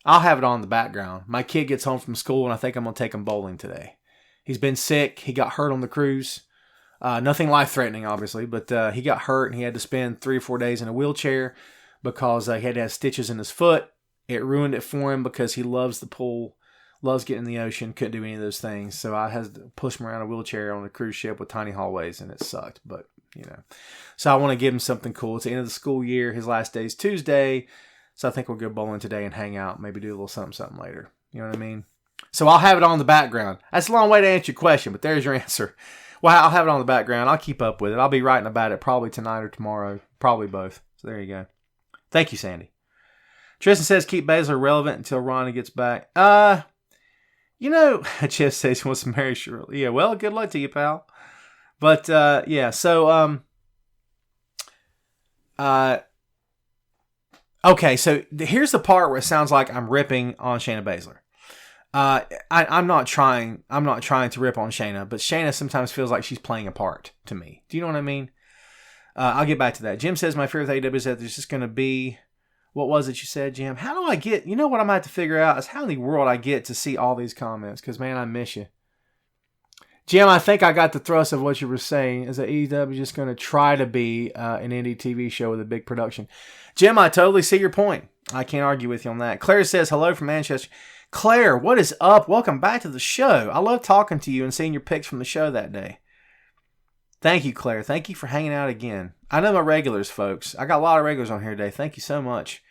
I'll have it on in the background. My kid gets home from school, and I think I'm going to take him bowling today. He's been sick. He got hurt on the cruise. Nothing life-threatening, obviously, but he got hurt, and he had to spend 3 or 4 days in a wheelchair because he had to have stitches in his foot. It ruined it for him because he loves the pool. Loves getting in the ocean. Couldn't do any of those things. So I had to push him around a wheelchair on a cruise ship with tiny hallways, and it sucked. But, So I want to give him something cool. It's the end of the school year. His last day is Tuesday. So I think we'll go bowling today and hang out. Maybe do a little something later. You know what I mean? So I'll have it on the background. That's a long way to answer your question, but there's your answer. Well, I'll have it on the background. I'll keep up with it. I'll be writing about it probably tonight or tomorrow. Probably both. So there you go. Thank you, Sandy. Tristan says keep Baszler relevant until Ronnie gets back. Jeff says he wants to marry Shirley. Yeah, well, good luck to you, pal. But, so, okay, so here's the part where it sounds like I'm ripping on Shayna Baszler. I'm not trying to rip on Shayna, but Shayna sometimes feels like she's playing a part to me. Do you know what I mean? I'll get back to that. Jim says my fear with AEW is that there's just going to be, what was it you said, Jim? How do I get, what I'm going to have to figure out is how in the world I get to see all these comments, because, man, I miss you. Jim, I think I got the thrust of what you were saying, is that AEW is just going to try to be an indie TV show with a big production. Jim, I totally see your point. I can't argue with you on that. Claire says, hello from Manchester. Claire, what is up? Welcome back to the show. I love talking to you and seeing your pics from the show that day. Thank you, Claire. Thank you for hanging out again. I know my regulars, folks. I got a lot of regulars on here today. Thank you so much.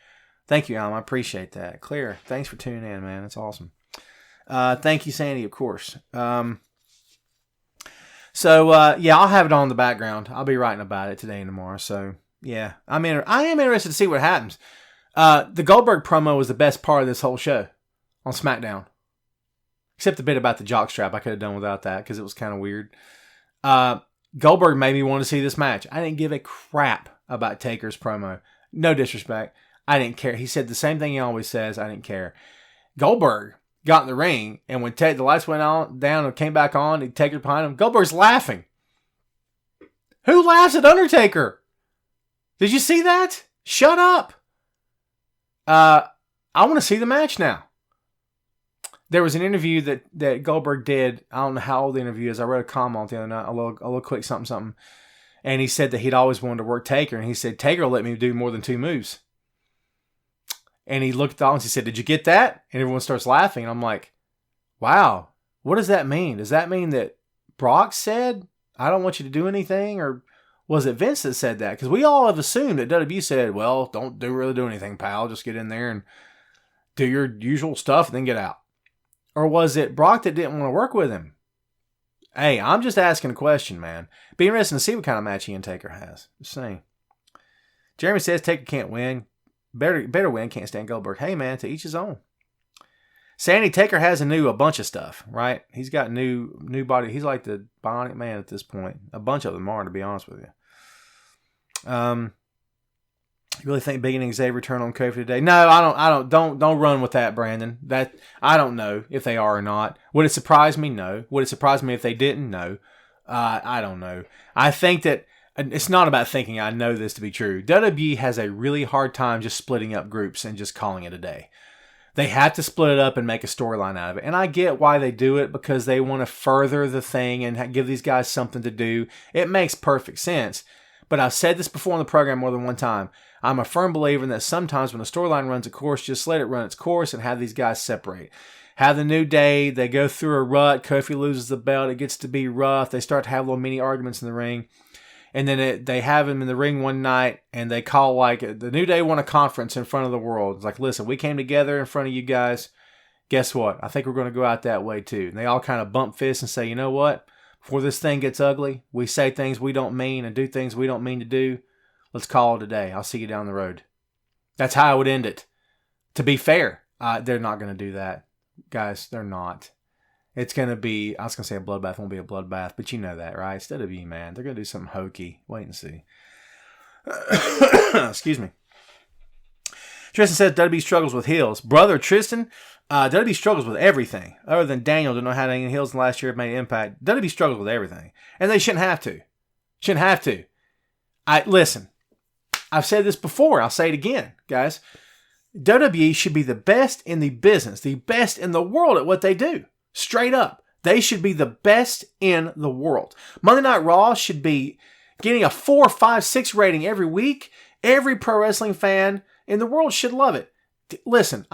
Thank you, Alan. I appreciate that. Claire, thanks for tuning in, man. It's awesome. Thank you, Sandy, of course. I'll have it on the background. I'll be writing about it today and tomorrow. So, yeah, I am interested to see what happens. The Goldberg promo was the best part of this whole show on SmackDown. Except the bit about the jockstrap. I could have done without that because it was kind of weird. Goldberg made me want to see this match. I didn't give a crap about Taker's promo. No disrespect. I didn't care. He said the same thing he always says. I didn't care. Goldberg got in the ring, and when the lights went down and came back on, and Taker behind him, Goldberg's laughing. Who laughs at Undertaker? Did you see that? Shut up. I want to see the match now. There was an interview that Goldberg did. I don't know how old the interview is. I read a comment the other night, a little quick something. And he said that he'd always wanted to work Taker. And he said, Taker will let me do more than 2 moves. And he looked at the audience. He said, did you get that? And everyone starts laughing. And I'm like, wow, what does that mean? Does that mean that Brock said, I don't want you to do anything? Or was it Vince that said that? Because we all have assumed that WWE said, well, don't really do anything, pal. Just get in there and do your usual stuff and then get out. Or was it Brock that didn't want to work with him? Hey, I'm just asking a question, man. Be interesting to see what kind of match he and Taker has. Just saying. Jeremy says Taker can't win. Better win. Can't stand Goldberg. Hey, man, to each his own. Sandy, Taker has a bunch of stuff, right? He's got new body. He's like the Bionic Man at this point. A bunch of them are, to be honest with you. You really think Big and Xavier turn on Kofi today? No, I don't. Don't run with that, Brandon. That I don't know if they are or not. Would it surprise me? No. Would it surprise me if they didn't? No. I don't know. I think that it's not about thinking. I know this to be true. WWE has a really hard time just splitting up groups and just calling it a day. They have to split it up and make a storyline out of it. And I get why they do it, because they want to further the thing and give these guys something to do. It makes perfect sense. But I've said this before on the program more than one time. I'm a firm believer in that sometimes when a storyline runs a course, just let it run its course and have these guys separate. Have the New Day, they go through a rut, Kofi loses the belt, it gets to be rough, they start to have little mini arguments in the ring. And then they have him in the ring one night, and they call the New Day won a conference in front of the world. It's like, listen, we came together in front of you guys. Guess what? I think we're going to go out that way too. And they all kind of bump fists and say, you know what? Before this thing gets ugly, we say things we don't mean and do things we don't mean to do. Let's call it a day. I'll see you down the road. That's how I would end it. To be fair, they're not going to do that. Guys, they're not. It's going to be, I was going to say a bloodbath won't be a bloodbath, but you know that, right? It's WWE, man. They're going to do something hokey. Wait and see. Excuse me. Tristan says WWE struggles with heels. Brother Tristan, WWE struggles with everything. Other than Daniel didn't know how to hang heels in last year have made an impact. WWE struggles with everything. And they shouldn't have to. Shouldn't have to. Listen, I've said this before. I'll say it again, guys. WWE should be the best in the business, the best in the world at what they do. Straight up. They should be the best in the world. Monday Night Raw should be getting a 4, 5, 6 rating every week. Every pro wrestling fan in the world should love it. Listen.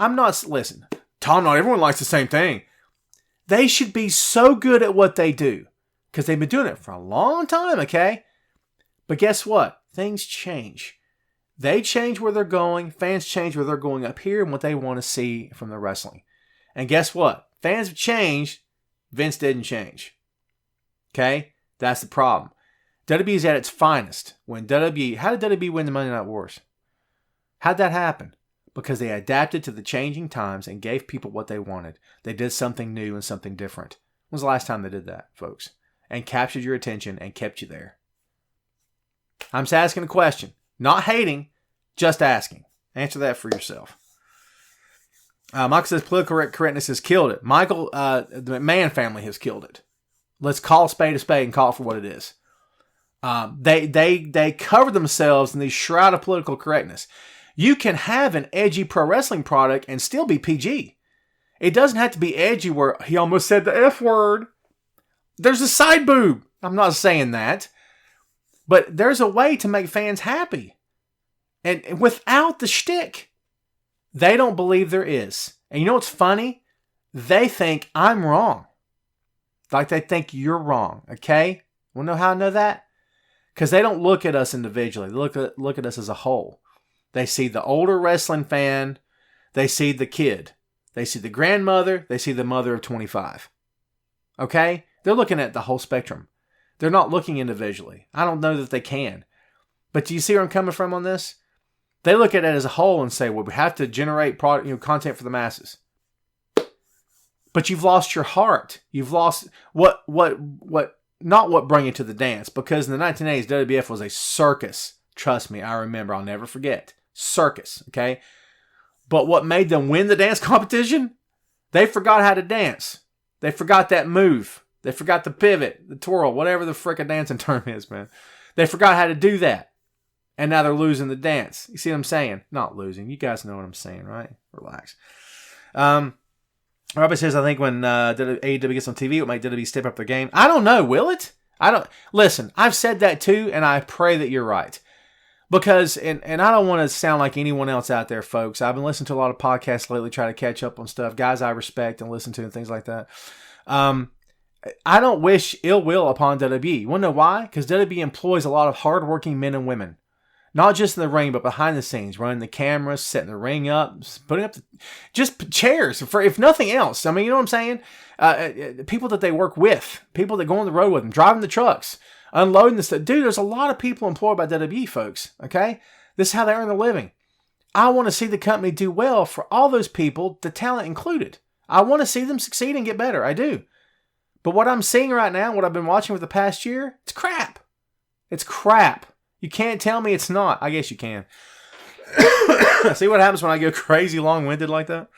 Tom, not everyone likes the same thing. They should be so good at what they do because they've been doing it for a long time, okay? But guess what? Things change. They change where they're going. Fans change where they're going up here and what they want to see from the wrestling. And guess what? Fans have changed. Vince didn't change. Okay? That's the problem. WWE is at its finest. How did WWE win the Monday Night Wars? How'd that happen? Because they adapted to the changing times and gave people what they wanted. They did something new and something different. When was the last time they did that, folks? And captured your attention and kept you there. I'm just asking a question. Not hating, just asking. Answer that for yourself. Michael says political correctness has killed it. Michael, the McMahon family has killed it. Let's call a spade and call it for what it is. They cover themselves in the shroud of political correctness. You can have an edgy pro wrestling product and still be PG. It doesn't have to be edgy where he almost said the F word. There's a side boob. I'm not saying that. But there's a way to make fans happy. And without the shtick, they don't believe there is. And you know what's funny? They think I'm wrong. Like they think you're wrong. Okay? Want to know how I know that? Because they don't look at us individually. They look at us as a whole. They see the older wrestling fan. They see the kid. They see the grandmother. They see the mother of 25. Okay? They're looking at the whole spectrum. They're not looking individually. I don't know that they can. But do you see where I'm coming from on this? They look at it as a whole and say, well, we have to generate content for the masses. But you've lost your heart. You've lost not what brought you to the dance. Because in the 1980s, WWF was a circus. Trust me, I remember. I'll never forget. Circus, okay? But what made them win the dance competition? They forgot how to dance. They forgot that move. They forgot the pivot, the twirl, whatever the frickin' dancing term is, man. They forgot how to do that. And now they're losing the dance. You see what I'm saying? Not losing. You guys know what I'm saying, right? Relax. Robbie says, I think when AEW gets on TV, it will make WWE step up their game. I don't know. Will it? Listen, I've said that too, and I pray that you're right. Because, and I don't want to sound like anyone else out there, folks. I've been listening to a lot of podcasts lately, trying to catch up on stuff. Guys I respect and listen to and things like that. I don't wish ill will upon WWE. You want to know why? Because WWE employs a lot of hardworking men and women. Not just in the ring, but behind the scenes, running the cameras, setting the ring up, putting up just chairs, for if nothing else. I mean, you know what I'm saying? People that they work with, people that go on the road with them, driving the trucks, unloading the stuff. Dude, there's a lot of people employed by WWE, folks, okay? This is how they earn their living. I want to see the company do well for all those people, the talent included. I want to see them succeed and get better. I do. But what I'm seeing right now, what I've been watching for the past year, it's crap. It's crap. You can't tell me it's not. I guess you can. See what happens when I go crazy long-winded like that?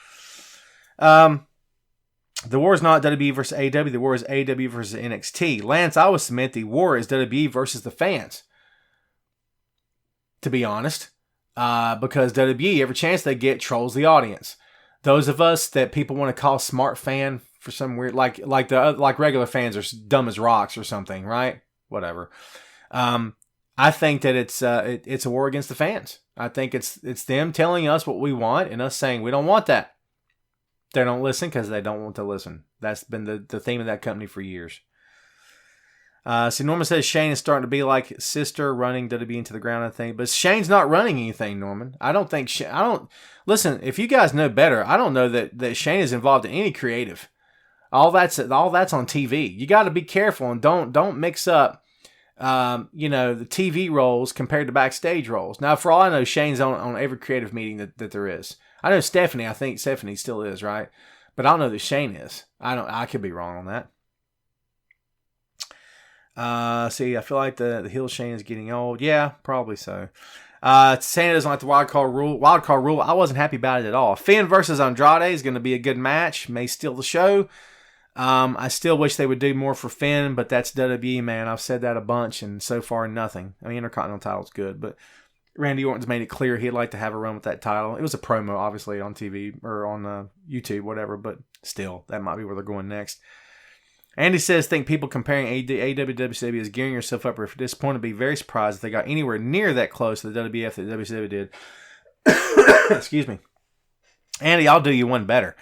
The war is not WWE versus AEW. The war is AEW versus NXT. Lance, I would submit the war is WWE versus the fans. To be honest. Because WWE, every chance they get, trolls the audience. Those of us that people want to call smart fan for some weird, like regular fans are dumb as rocks or something, right? Whatever. I think that it's a war against the fans. I think it's them telling us what we want and us saying we don't want that. They don't listen because they don't want to listen. That's been the theme of that company for years. See, Norman says Shane is starting to be like sister running WWE into the ground, I think. But Shane's not running anything, Norman. I don't think listen, if you guys know better, I don't know that Shane is involved in any creative. All that's on TV. You got to be careful and don't mix up the TV roles compared to backstage roles. Now, for all I know, Shane's on every creative meeting that there is. I know Stephanie. I think Stephanie still is, right? But I don't know that Shane is. I could be wrong on that. See, I feel like the heel Shane is getting old. Yeah, probably so. Santa doesn't like the wild card rule. I wasn't happy about it at all. Finn versus Andrade is going to be a good match. May steal the show. I still wish they would do more for Finn, but that's WWE, man. I've said that a bunch, and so far, nothing. I mean, Intercontinental title's good, but Randy Orton's made it clear he'd like to have a run with that title. It was a promo, obviously, on TV or on YouTube, whatever, but still, that might be where they're going next. Andy says, think people comparing AEW to WCW is gearing yourself up for disappointed, be very surprised if they got anywhere near that close to the WWF that WCW did. Excuse me. Andy, I'll do you one better.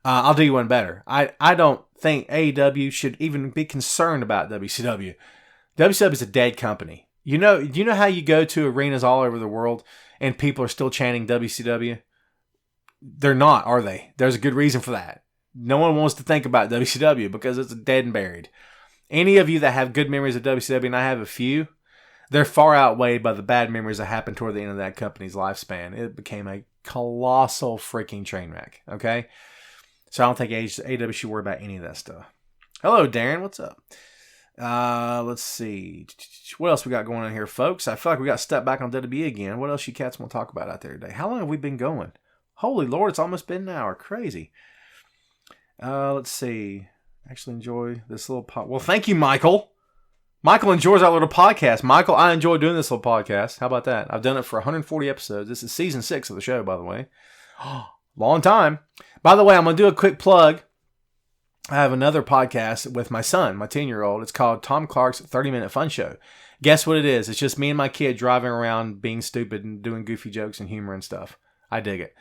I'll do you one better. I don't think AEW should even be concerned about WCW. WCW is a dead company. You know how you go to arenas all over the world and people are still chanting WCW? They're not, are they? There's a good reason for that. No one wants to think about WCW because it's dead and buried. Any of you that have good memories of WCW, and I have a few, they're far outweighed by the bad memories that happened toward the end of that company's lifespan. It became a colossal freaking train wreck, okay? So I don't think AEW should worry about any of that stuff. Hello, Darren. What's up? Let's see. What else we got going on here, folks? I feel like we got to step back on WWE again. What else you cats want to talk about out there today? How long have we been going? Holy Lord, it's almost been an hour. Crazy. Let's see. Actually enjoy this little well, thank you, Michael. Michael enjoys our little podcast. Michael, I enjoy doing this little podcast. How about that? I've done it for 140 episodes. This is season 6 of the show, by the way. Long time. By the way, I'm going to do a quick plug. I have another podcast with my son, my 10-year-old. It's called Tom Clark's 30-Minute Fun Show. Guess what it is? It's just me and my kid driving around being stupid and doing goofy jokes and humor and stuff. I dig it.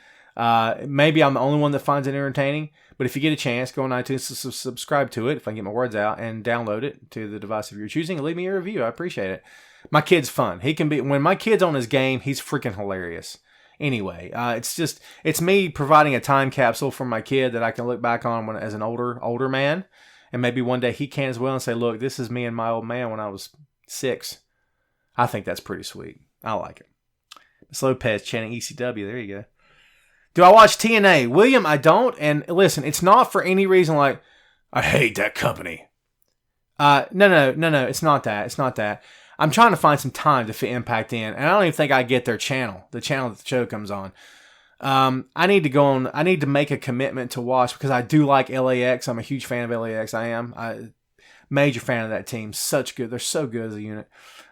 Maybe I'm the only one that finds it entertaining, but if you get a chance, go on iTunes to subscribe to it, if I can get my words out, and download it to the device of your choosing and leave me a review. I appreciate it. My kid's fun. When my kid's on his game, he's freaking hilarious. Anyway, it's me providing a time capsule for my kid that I can look back on as an older man, and maybe one day he can as well and say, look, this is me and my old man when I was 6. I think that's pretty sweet. I like it. Miss Lopez chanting ECW. There you go. Do I watch TNA? William, I don't. And listen, it's not for any reason like, I hate that company. No. It's not that. It's not that. I'm trying to find some time to fit Impact in. And I don't even think I get their channel, the channel that the show comes on. I need to go on. I need to make a commitment to watch because I do like LAX. I'm a huge fan of LAX. I am. Major fan of that team. Such good. They're so good as a unit.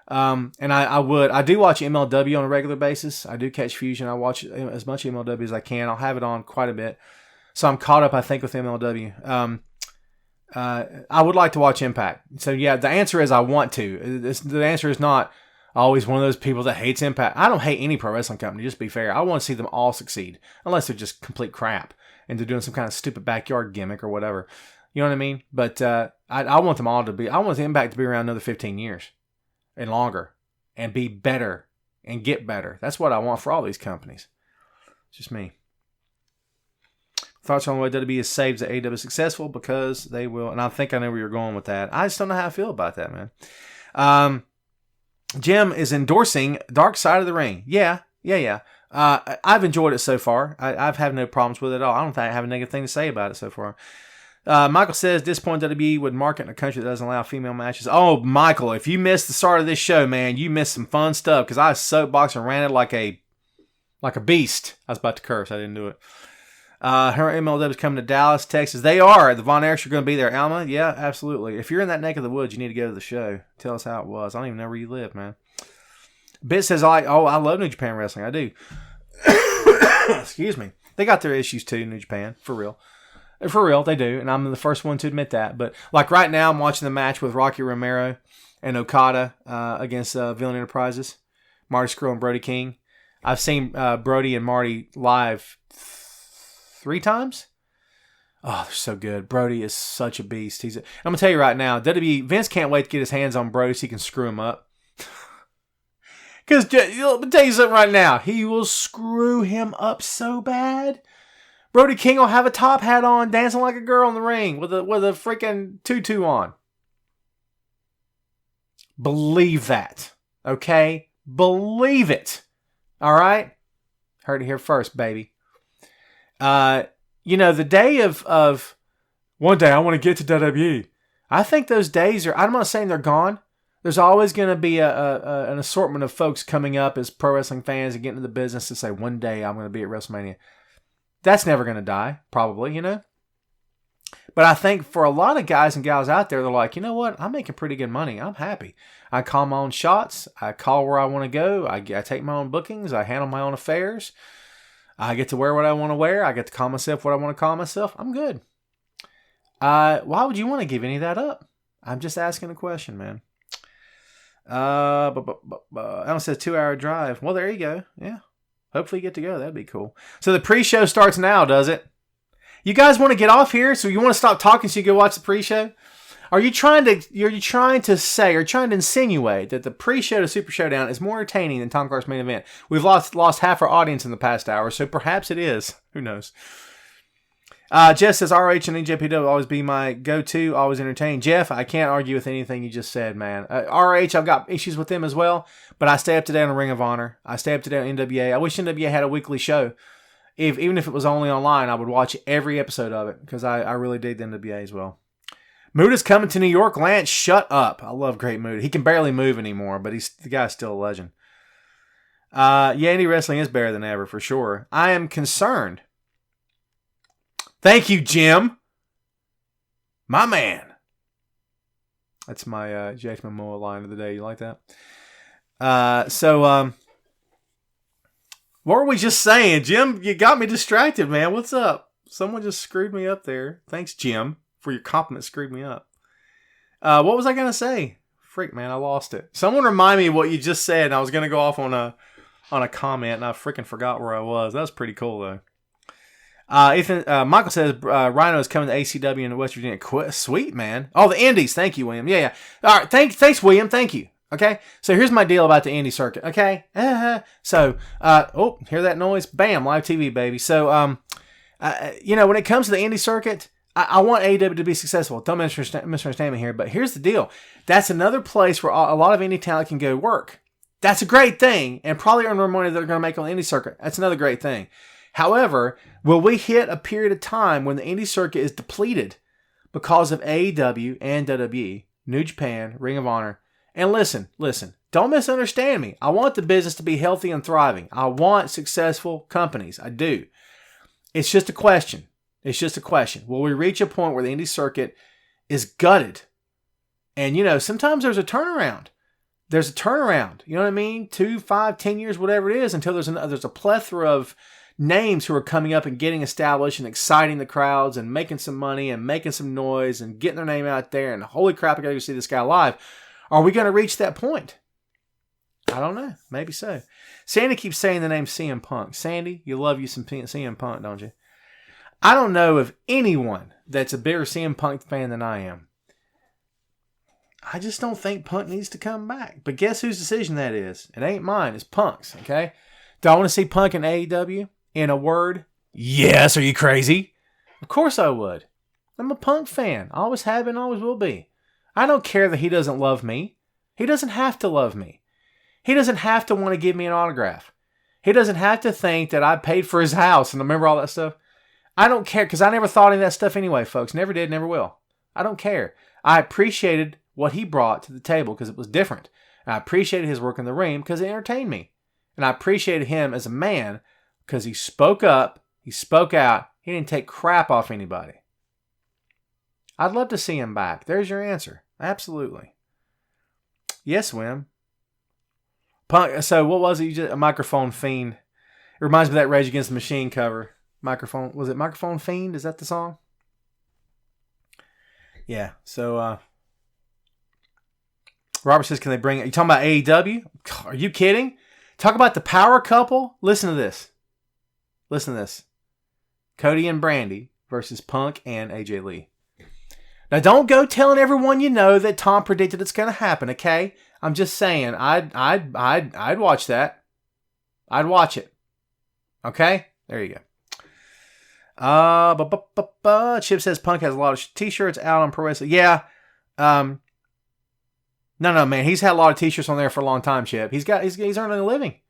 And I do watch MLW on a regular basis. I do catch Fusion. I watch as much MLW as I can. I'll have it on quite a bit. So I'm caught up, I think, with MLW. I would like to watch Impact. So yeah, the answer is I want to. The answer is not always one of those people that hates Impact. I don't hate any pro wrestling company, just to be fair. I want to see them all succeed. Unless they're just complete crap and they're doing some kind of stupid backyard gimmick or whatever. You know what I mean? But I want them all to be, I want the Impact to be around another 15 years. And longer, and be better, and get better. That's what I want for all these companies. It's just me. Thoughts on the way WWE is saved that AEW is successful because they will, and I think I know where you're going with that. I just don't know how I feel about that, man. Jim is endorsing Dark Side of the Ring. Yeah. I've enjoyed it so far. I've had no problems with it at all. I don't think I have a negative thing to say about it so far. Michael says, disappointed WWE would market in a country that doesn't allow female matches. Oh, Michael, if you missed the start of this show, man, you missed some fun stuff because I soapboxed and ranted like a beast. I was about to curse. I didn't do it. Her MLW is coming to Dallas, Texas. They are. The Von Erichs are going to be there. Alma? Yeah, absolutely. If you're in that neck of the woods, you need to go to the show. Tell us how it was. I don't even know where you live, man. Bit says, I love New Japan Wrestling. I do. Excuse me. They got their issues too, New Japan. For real. For real, they do, and I'm the first one to admit that. But like right now, I'm watching the match with Rocky Romero and Okada against Villain Enterprises, Marty Scurll and Brody King. I've seen Brody and Marty live 3 times. Oh, they're so good. Brody is such a beast. I'm gonna tell you right now, WWE Vince can't wait to get his hands on Brody so he can screw him up. Because let me tell you something right now, he will screw him up so bad. Brody King will have a top hat on, dancing like a girl in the ring with a freaking tutu on. Believe that, okay? Believe it. All right? Heard it here first, baby. The day of one day I want to get to WWE. I think those days are, I'm not saying they're gone. There's always going to be an assortment of folks coming up as pro wrestling fans and getting into the business to say, one day I'm going to be at WrestleMania. That's never going to die, probably, But I think for a lot of guys and gals out there, they're like, you know what? I'm making pretty good money. I'm happy. I call my own shots. I call where I want to go. I take my own bookings. I handle my own affairs. I get to wear what I want to wear. I get to call myself what I want to call myself. I'm good. Why would you want to give any of that up? I'm just asking a question, man. Alan says 2-hour drive. Well, there you go. Yeah. Hopefully you get to go. That'd be cool. So the pre-show starts now, does it? You guys want to get off here? So you want to stop talking so you go watch the pre-show? Are you trying to say or trying to insinuate that the pre-show to Super Showdown is more entertaining than Tom Clark's main event? We've lost half our audience in the past hour, so perhaps it is. Who knows? Jeff says RH and NJPW will always be my go-to, always entertaining. Jeff, I can't argue with anything you just said, man. RH, I've got issues with them as well, but I stay up to date on Ring of Honor. I stay up to date on NWA. I wish NWA had a weekly show. Even if it was only online, I would watch every episode of it because I really dig the NWA as well. Muda's coming to New York. Lance, shut up. I love Great Muda. He can barely move anymore, but the guy's still a legend. Yeah, indie wrestling is better than ever, for sure. I am concerned. Thank you, Jim. My man. That's my Jake Momoa line of the day. You like that? What were we just saying? Jim, you got me distracted, man. What's up? Someone just screwed me up there. Thanks, Jim, for your compliment. Screwed me up. What was I going to say? Freak, man, I lost it. Someone remind me what you just said. I was going to go off on a comment, and I freaking forgot where I was. That was pretty cool, though. Michael says Rhino is coming to ACW in West Virginia. Sweet, man. Oh, the Indies. Thank you, William. Yeah. All right. Thanks, William. Thank you. Okay. So here's my deal about the indie circuit. Okay. Hear that noise? Bam. Live TV, baby. So, when it comes to the indie circuit, I want AEW to be successful. Don't misunderstand me here, but here's the deal. That's another place where a lot of indie talent can go work. That's a great thing, and probably earn more money than they're going to make on the indie circuit. That's another great thing. However, will we hit a period of time when the indie circuit is depleted because of AEW and WWE, New Japan, Ring of Honor? And listen, don't misunderstand me. I want the business to be healthy and thriving. I want successful companies. I do. It's just a question. Will we reach a point where the indie circuit is gutted? And, sometimes there's a turnaround. You know what I mean? 2, 5, 10 years, whatever it is, until there's a plethora of names who are coming up and getting established and exciting the crowds and making some money and making some noise and getting their name out there. And holy crap, I got to go see this guy live. Are we going to reach that point? I don't know. Maybe so. Sandy keeps saying the name CM Punk. Sandy, you love you some CM Punk, don't you? I don't know of anyone that's a bigger CM Punk fan than I am. I just don't think Punk needs to come back. But guess whose decision that is? It ain't mine. It's Punk's, okay? Do I want to see Punk in AEW? In a word, yes. Are you crazy? Of course I would. I'm a Punk fan. I always have been, always will be. I don't care that he doesn't love me. He doesn't have to love me. He doesn't have to want to give me an autograph. He doesn't have to think that I paid for his house and remember all that stuff. I don't care because I never thought any of that stuff anyway, folks. Never did, never will. I don't care. I appreciated what he brought to the table because it was different. And I appreciated his work in the ring because it entertained me. And I appreciated him as a man because he spoke up, he spoke out, he didn't take crap off anybody. I'd love to see him back. There's your answer. Absolutely. Yes, Wim. Punk, so what was it? A Microphone Fiend. It reminds me of that Rage Against the Machine cover. Was it Microphone Fiend? Is that the song? Yeah, so Robert says, can they bring it? You talking about AEW? Are you kidding? Talk about the power couple. Listen to this. Cody and Brandy versus Punk and AJ Lee. Now, don't go telling everyone you know that Tom predicted it's going to happen, okay? I'm just saying, I'd watch that. I'd watch it. Okay? There you go. Chip says Punk has a lot of t-shirts out on Pro Wrestling. Yeah. No, man. He's had a lot of t-shirts on there for a long time, Chip. He's earning a living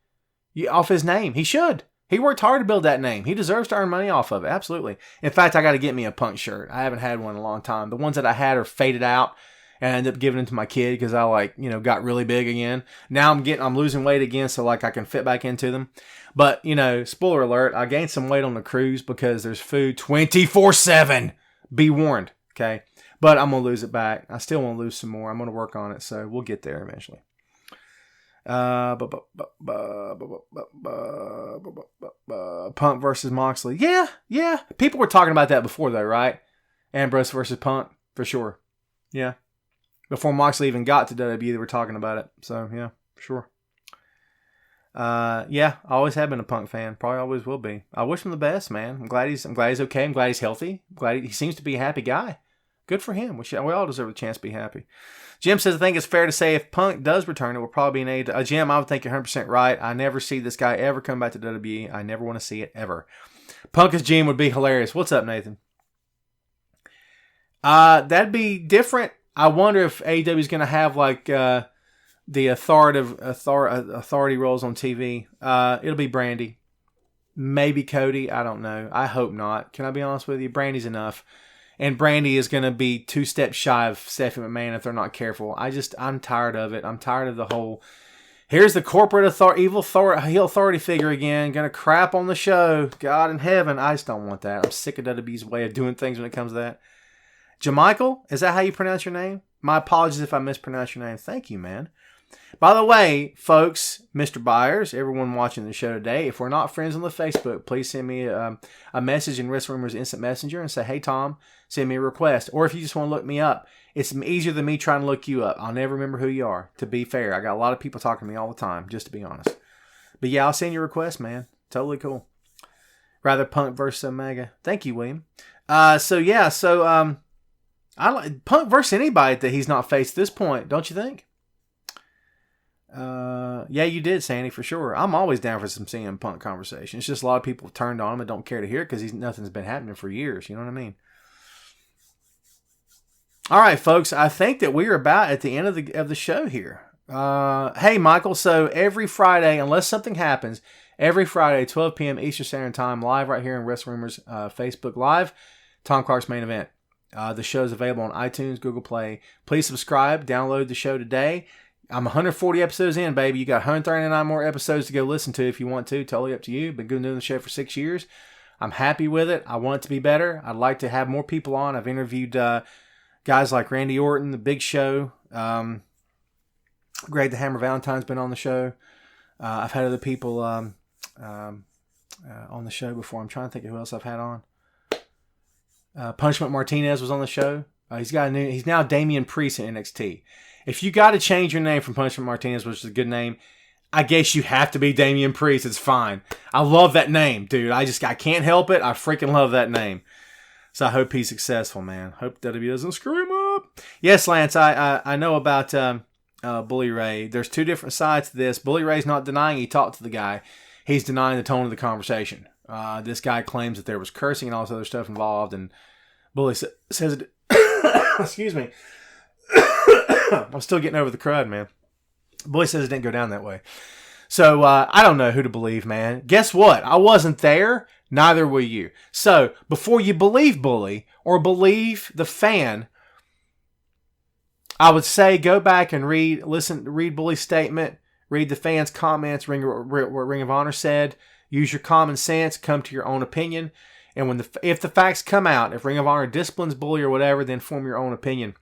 off his name. He should. He worked hard to build that name. He deserves to earn money off of it. Absolutely. In fact, I got to get me a Punk shirt. I haven't had one in a long time. The ones that I had are faded out, and I ended up giving them to my kid because I got really big again. Now I'm losing weight again, so I can fit back into them. But spoiler alert, I gained some weight on the cruise because there's food 24/7. Be warned, okay? But I'm gonna lose it back. I still want to lose some more. I'm gonna work on it, so we'll get there eventually. Punk versus Moxley. Yeah. People were talking about that before, though, right? Ambrose versus Punk, for sure. Yeah. Before Moxley even got to WWE, they were talking about it. So, yeah, for sure. Yeah, I always have been a Punk fan. Probably always will be. I wish him the best, man. I'm glad he's okay. I'm glad he's healthy. I'm glad he seems to be a happy guy. Good for him. We all deserve a chance to be happy. Jim says, I think it's fair to say if Punk does return, it will probably be an Jim, I would think you're 100% right. I never see this guy ever come back to WWE. I never want to see it ever. Punk as Jim would be hilarious. What's up, Nathan? That'd be different. I wonder if AEW is going to have like the authority roles on TV. It'll be Brandy. Maybe Cody. I don't know. I hope not. Can I be honest with you? Brandy's enough. And Brandy is going to be 2 steps shy of Stephanie McMahon if they're not careful. I'm tired of it. I'm tired of the whole, here's the corporate heel authority figure again, going to crap on the show. God in heaven. I just don't want that. I'm sick of WWE's way of doing things when it comes to that. Jamichael, is that how you pronounce your name? My apologies if I mispronounced your name. Thank you, man. By the way, folks, Mr. Byers, everyone watching the show today, if we're not friends on the Facebook, please send me a message in Wrestling Rumors Instant Messenger and say, hey, Tom, send me a request. Or if you just want to look me up, it's easier than me trying to look you up. I'll never remember who you are, to be fair. I got a lot of people talking to me all the time, just to be honest. But yeah, I'll send you a request, man. Totally cool. Rather Punk versus Omega. Thank you, William. I like Punk versus anybody that he's not faced at this point, don't you think? Yeah, you did, Sandy, for sure. I'm always down for some CM Punk conversation. It's just a lot of people turned on him and don't care to hear it because nothing's been happening for years. You know what I mean? All right, folks. I think that we are about at the end of the show here. Hey, Michael. So every Friday, unless something happens, every Friday, 12 p.m. Eastern Standard Time, live right here in Wrestling Rumors Facebook Live, Tom Clark's Main Event. The show is available on iTunes, Google Play. Please subscribe. Download the show today. I'm 140 episodes in, baby. You got 139 more episodes to go listen to if you want to. Totally up to you. Been doing the show for 6 years. I'm happy with it. I want it to be better. I'd like to have more people on. I've interviewed guys like Randy Orton, The Big Show. Greg the Hammer Valentine's been on the show. I've had other people on the show before. I'm trying to think of who else I've had on. Punishment Martinez was on the show. He's now Damian Priest in NXT. If you got to change your name from Punishment Martinez, which is a good name, I guess you have to be Damian Priest. It's fine. I love that name, dude. I can't help it. I freaking love that name. So I hope he's successful, man. Hope WWE doesn't screw him up. Yes, Lance, I know about Bully Ray. There's 2 different sides to this. Bully Ray's not denying he talked to the guy. He's denying the tone of the conversation. This guy claims that there was cursing and all this other stuff involved, and Bully says it. Excuse me. I'm still getting over the crud, man. Bully says it didn't go down that way. So, I don't know who to believe, man. Guess what? I wasn't there. Neither were you. So, before you believe Bully or believe the fan, I would say go back and read Bully's statement, read the fans' comments, what Ring of Honor said, use your common sense, come to your own opinion, and if the facts come out, if Ring of Honor disciplines Bully or whatever, then form your own opinion.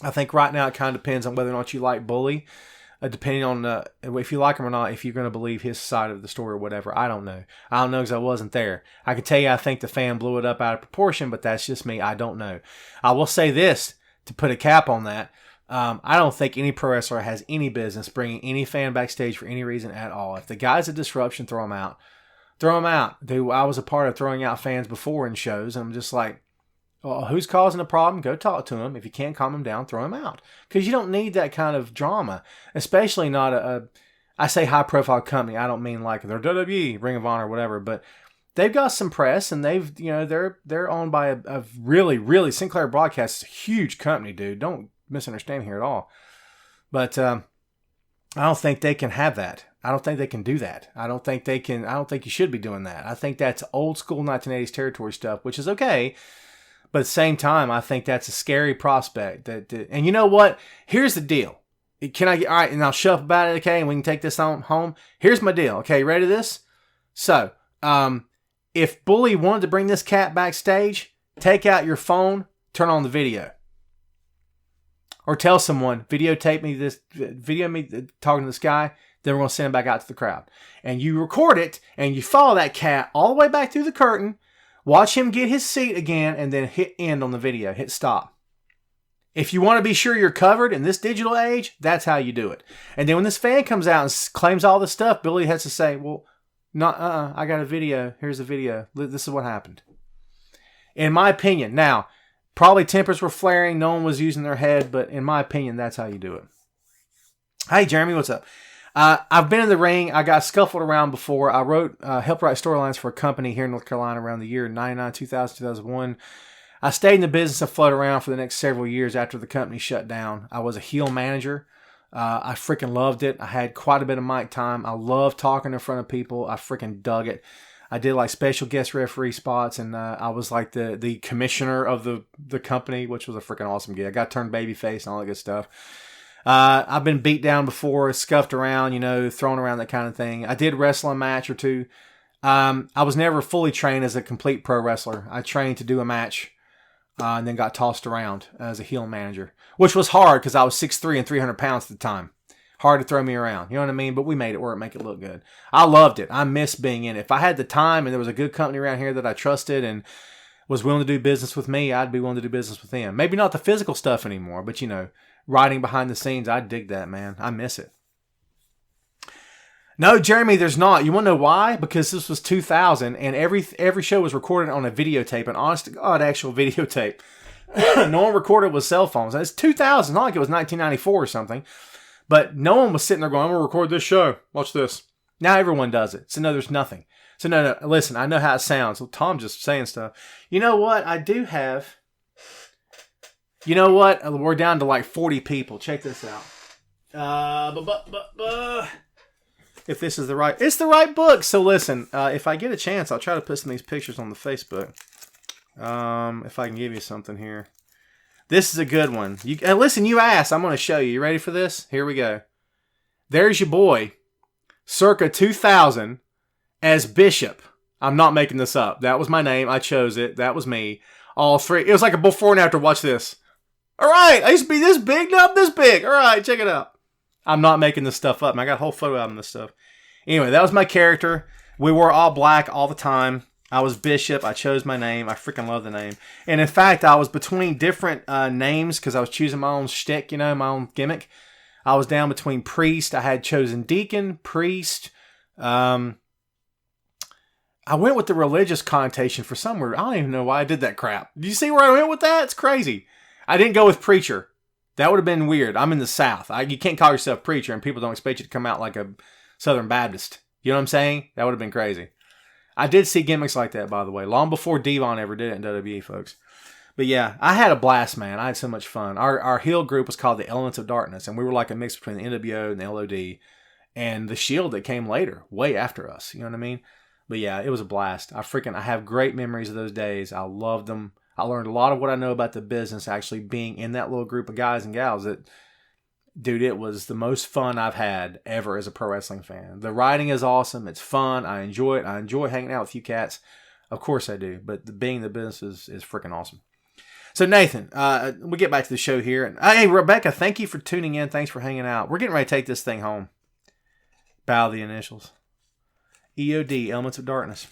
I think right now it kind of depends on whether or not you like Bully, depending on if you like him or not, if you're going to believe his side of the story or whatever. I don't know because I wasn't there. I can tell you I think the fan blew it up out of proportion, but that's just me. I don't know. I will say this to put a cap on that. I don't think any pro wrestler has any business bringing any fan backstage for any reason at all. If the guy's a disruption, throw him out. Throw him out. Dude, I was a part of throwing out fans before in shows, and I'm just like, well, who's causing the problem? Go talk to him. If you can't calm him down, throw him out. Because you don't need that kind of drama, especially not I say high-profile company. I don't mean like they're WWE, Ring of Honor, whatever, but they've got some press, and they're owned by a really, really, Sinclair Broadcast is a huge company, dude. Don't misunderstand here at all. But I don't think they can have that. I don't think they can do that. I don't think you should be doing that. I think that's old school 1980s territory stuff, which is okay. But at the same time, I think that's a scary prospect. And you know what? Here's the deal. All right, and I'll shut up about it, okay? And we can take this home. Here's my deal. Okay, you ready to this? So, if Bully wanted to bring this cat backstage, take out your phone, turn on the video. Or tell someone, video me talking to this guy, then we're going to send him back out to the crowd. And you record it, and you follow that cat all the way back through the curtain, watch him get his seat again, and then hit end on the video. Hit stop. If you want to be sure you're covered in this digital age, that's how you do it. And then when this fan comes out and claims all this stuff, Billy has to say, well, I got a video. Here's the video. This is what happened. In my opinion. Now, probably tempers were flaring. No one was using their head. But in my opinion, that's how you do it. Hey, Jeremy, what's up? I've been in the ring. I got scuffled around before. I helped write storylines for a company here in North Carolina around the year 99, 2000, 2001. I stayed in the business and floated around for the next several years after the company shut down. I was a heel manager. I freaking loved it. I had quite a bit of mic time. I loved talking in front of people. I freaking dug it. I did like special guest referee spots, and I was like the commissioner of the company, which was a freaking awesome gig. I got turned babyface and all that good stuff. I've been beat down before, scuffed around, thrown around, that kind of thing. I did wrestle a match or two. I was never fully trained as a complete pro wrestler. I trained to do a match. And then got tossed around as a heel manager, which was hard because I was 6'3" and 300 pounds at the time. Hard to throw me around. You know what I mean? But we made it work, make it look good. I loved it. I missed being in it. If I had the time and there was a good company around here that I trusted and was willing to do business with me, I'd be willing to do business with them. Maybe not the physical stuff anymore, but writing behind the scenes, I dig that, man. I miss it. No, Jeremy, there's not. You want to know why? Because this was 2000, and every show was recorded on a videotape, an honest to God actual videotape. No one recorded with cell phones. It's 2000, not like it was 1994 or something. But no one was sitting there going, I'm going to record this show. Watch this. Now everyone does it. So no, there's nothing. So no, listen, I know how it sounds. Well, Tom's just saying stuff. You know what? I do have... You know what? We're down to like 40 people. Check this out. If this is it's the right book. So listen, if I get a chance, I'll try to put some of these pictures on the Facebook. If I can give you something here. This is a good one. Listen, you asked. I'm going to show you. You ready for this? Here we go. There's your boy, circa 2000, as Bishop. I'm not making this up. That was my name. I chose it. That was me. All three. It was like a before and after. Watch this. All right. I used to be this big, now I'm this big. All right. Check it out. I'm not making this stuff up. I got a whole photo album of this stuff. Anyway, that was my character. We wore all black all the time. I was Bishop. I chose my name. I freaking love the name. And in fact, I was between different names because I was choosing my own shtick, my own gimmick. I was down between priest. I had chosen deacon, priest. I went with the religious connotation for somewhere. I don't even know why I did that crap. Do you see where I went with that? It's crazy. I didn't go with preacher. That would have been weird. I'm in the South. You can't call yourself preacher, and people don't expect you to come out like a Southern Baptist. You know what I'm saying? That would have been crazy. I did see gimmicks like that, by the way, long before Devon ever did it in WWE, folks. But yeah, I had a blast, man. I had so much fun. Our heel group was called the Elements of Darkness, and we were like a mix between the NWO and the LOD and the Shield that came later, way after us. You know what I mean? But yeah, it was a blast. I have great memories of those days. I loved them. I learned a lot of what I know about the business actually being in that little group of guys and gals that, dude, it was the most fun I've had ever as a pro wrestling fan. The writing is awesome. It's fun. I enjoy it. I enjoy hanging out with you cats. Of course I do. But being in the business is freaking awesome. So Nathan, we get back to the show here. And hey, Rebecca, thank you for tuning in. Thanks for hanging out. We're getting ready to take this thing home. Bow the initials. EOD, Elements of Darkness.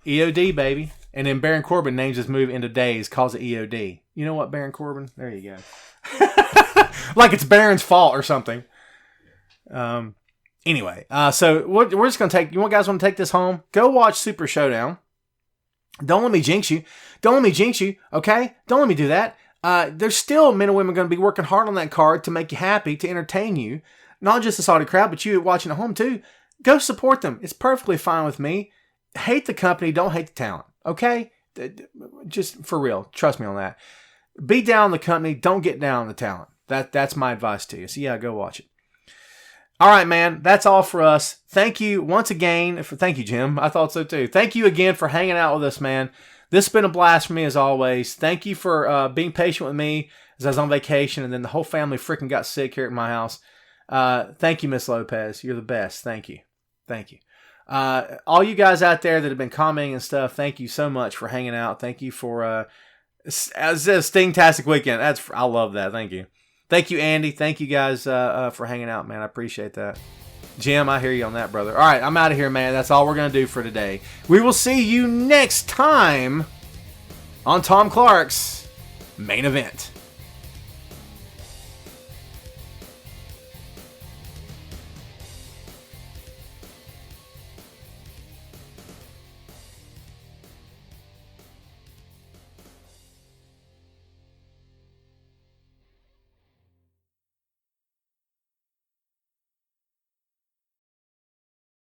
EOD, baby. And then Baron Corbin names his move into days, calls it EOD. You know what, Baron Corbin? There you go. Like it's Baron's fault or something. Anyway, so we're just going to take... You guys want to take this home? Go watch Super ShowDown. Don't let me jinx you. Don't let me jinx you, okay? Don't let me do that. There's still men and women going to be working hard on that card to make you happy, to entertain you. Not just the Saudi crowd, but you watching at home too. Go support them. It's perfectly fine with me. Hate the company, don't hate the talent. Okay? Just for real. Trust me on that. Be down on the company. Don't get down on the talent. That's my advice to you. So yeah, go watch it. All right, man. That's all for us. Thank you once again. Thank you, Jim. I thought so too. Thank you again for hanging out with us, man. This has been a blast for me as always. Thank you for being patient with me as I was on vacation and then the whole family freaking got sick here at my house. Thank you, Miss Lopez. You're the best. Thank you. Thank you. All you guys out there that have been commenting and stuff, thank you so much for hanging out. Thank you for a Sting-tastic weekend. I love that. Thank you. Thank you, Andy. Thank you guys for hanging out, man. I appreciate that. Jim, I hear you on that, brother. All right, I'm out of here, man. That's all we're going to do for today. We will see you next time on Tom Clark's Main Event.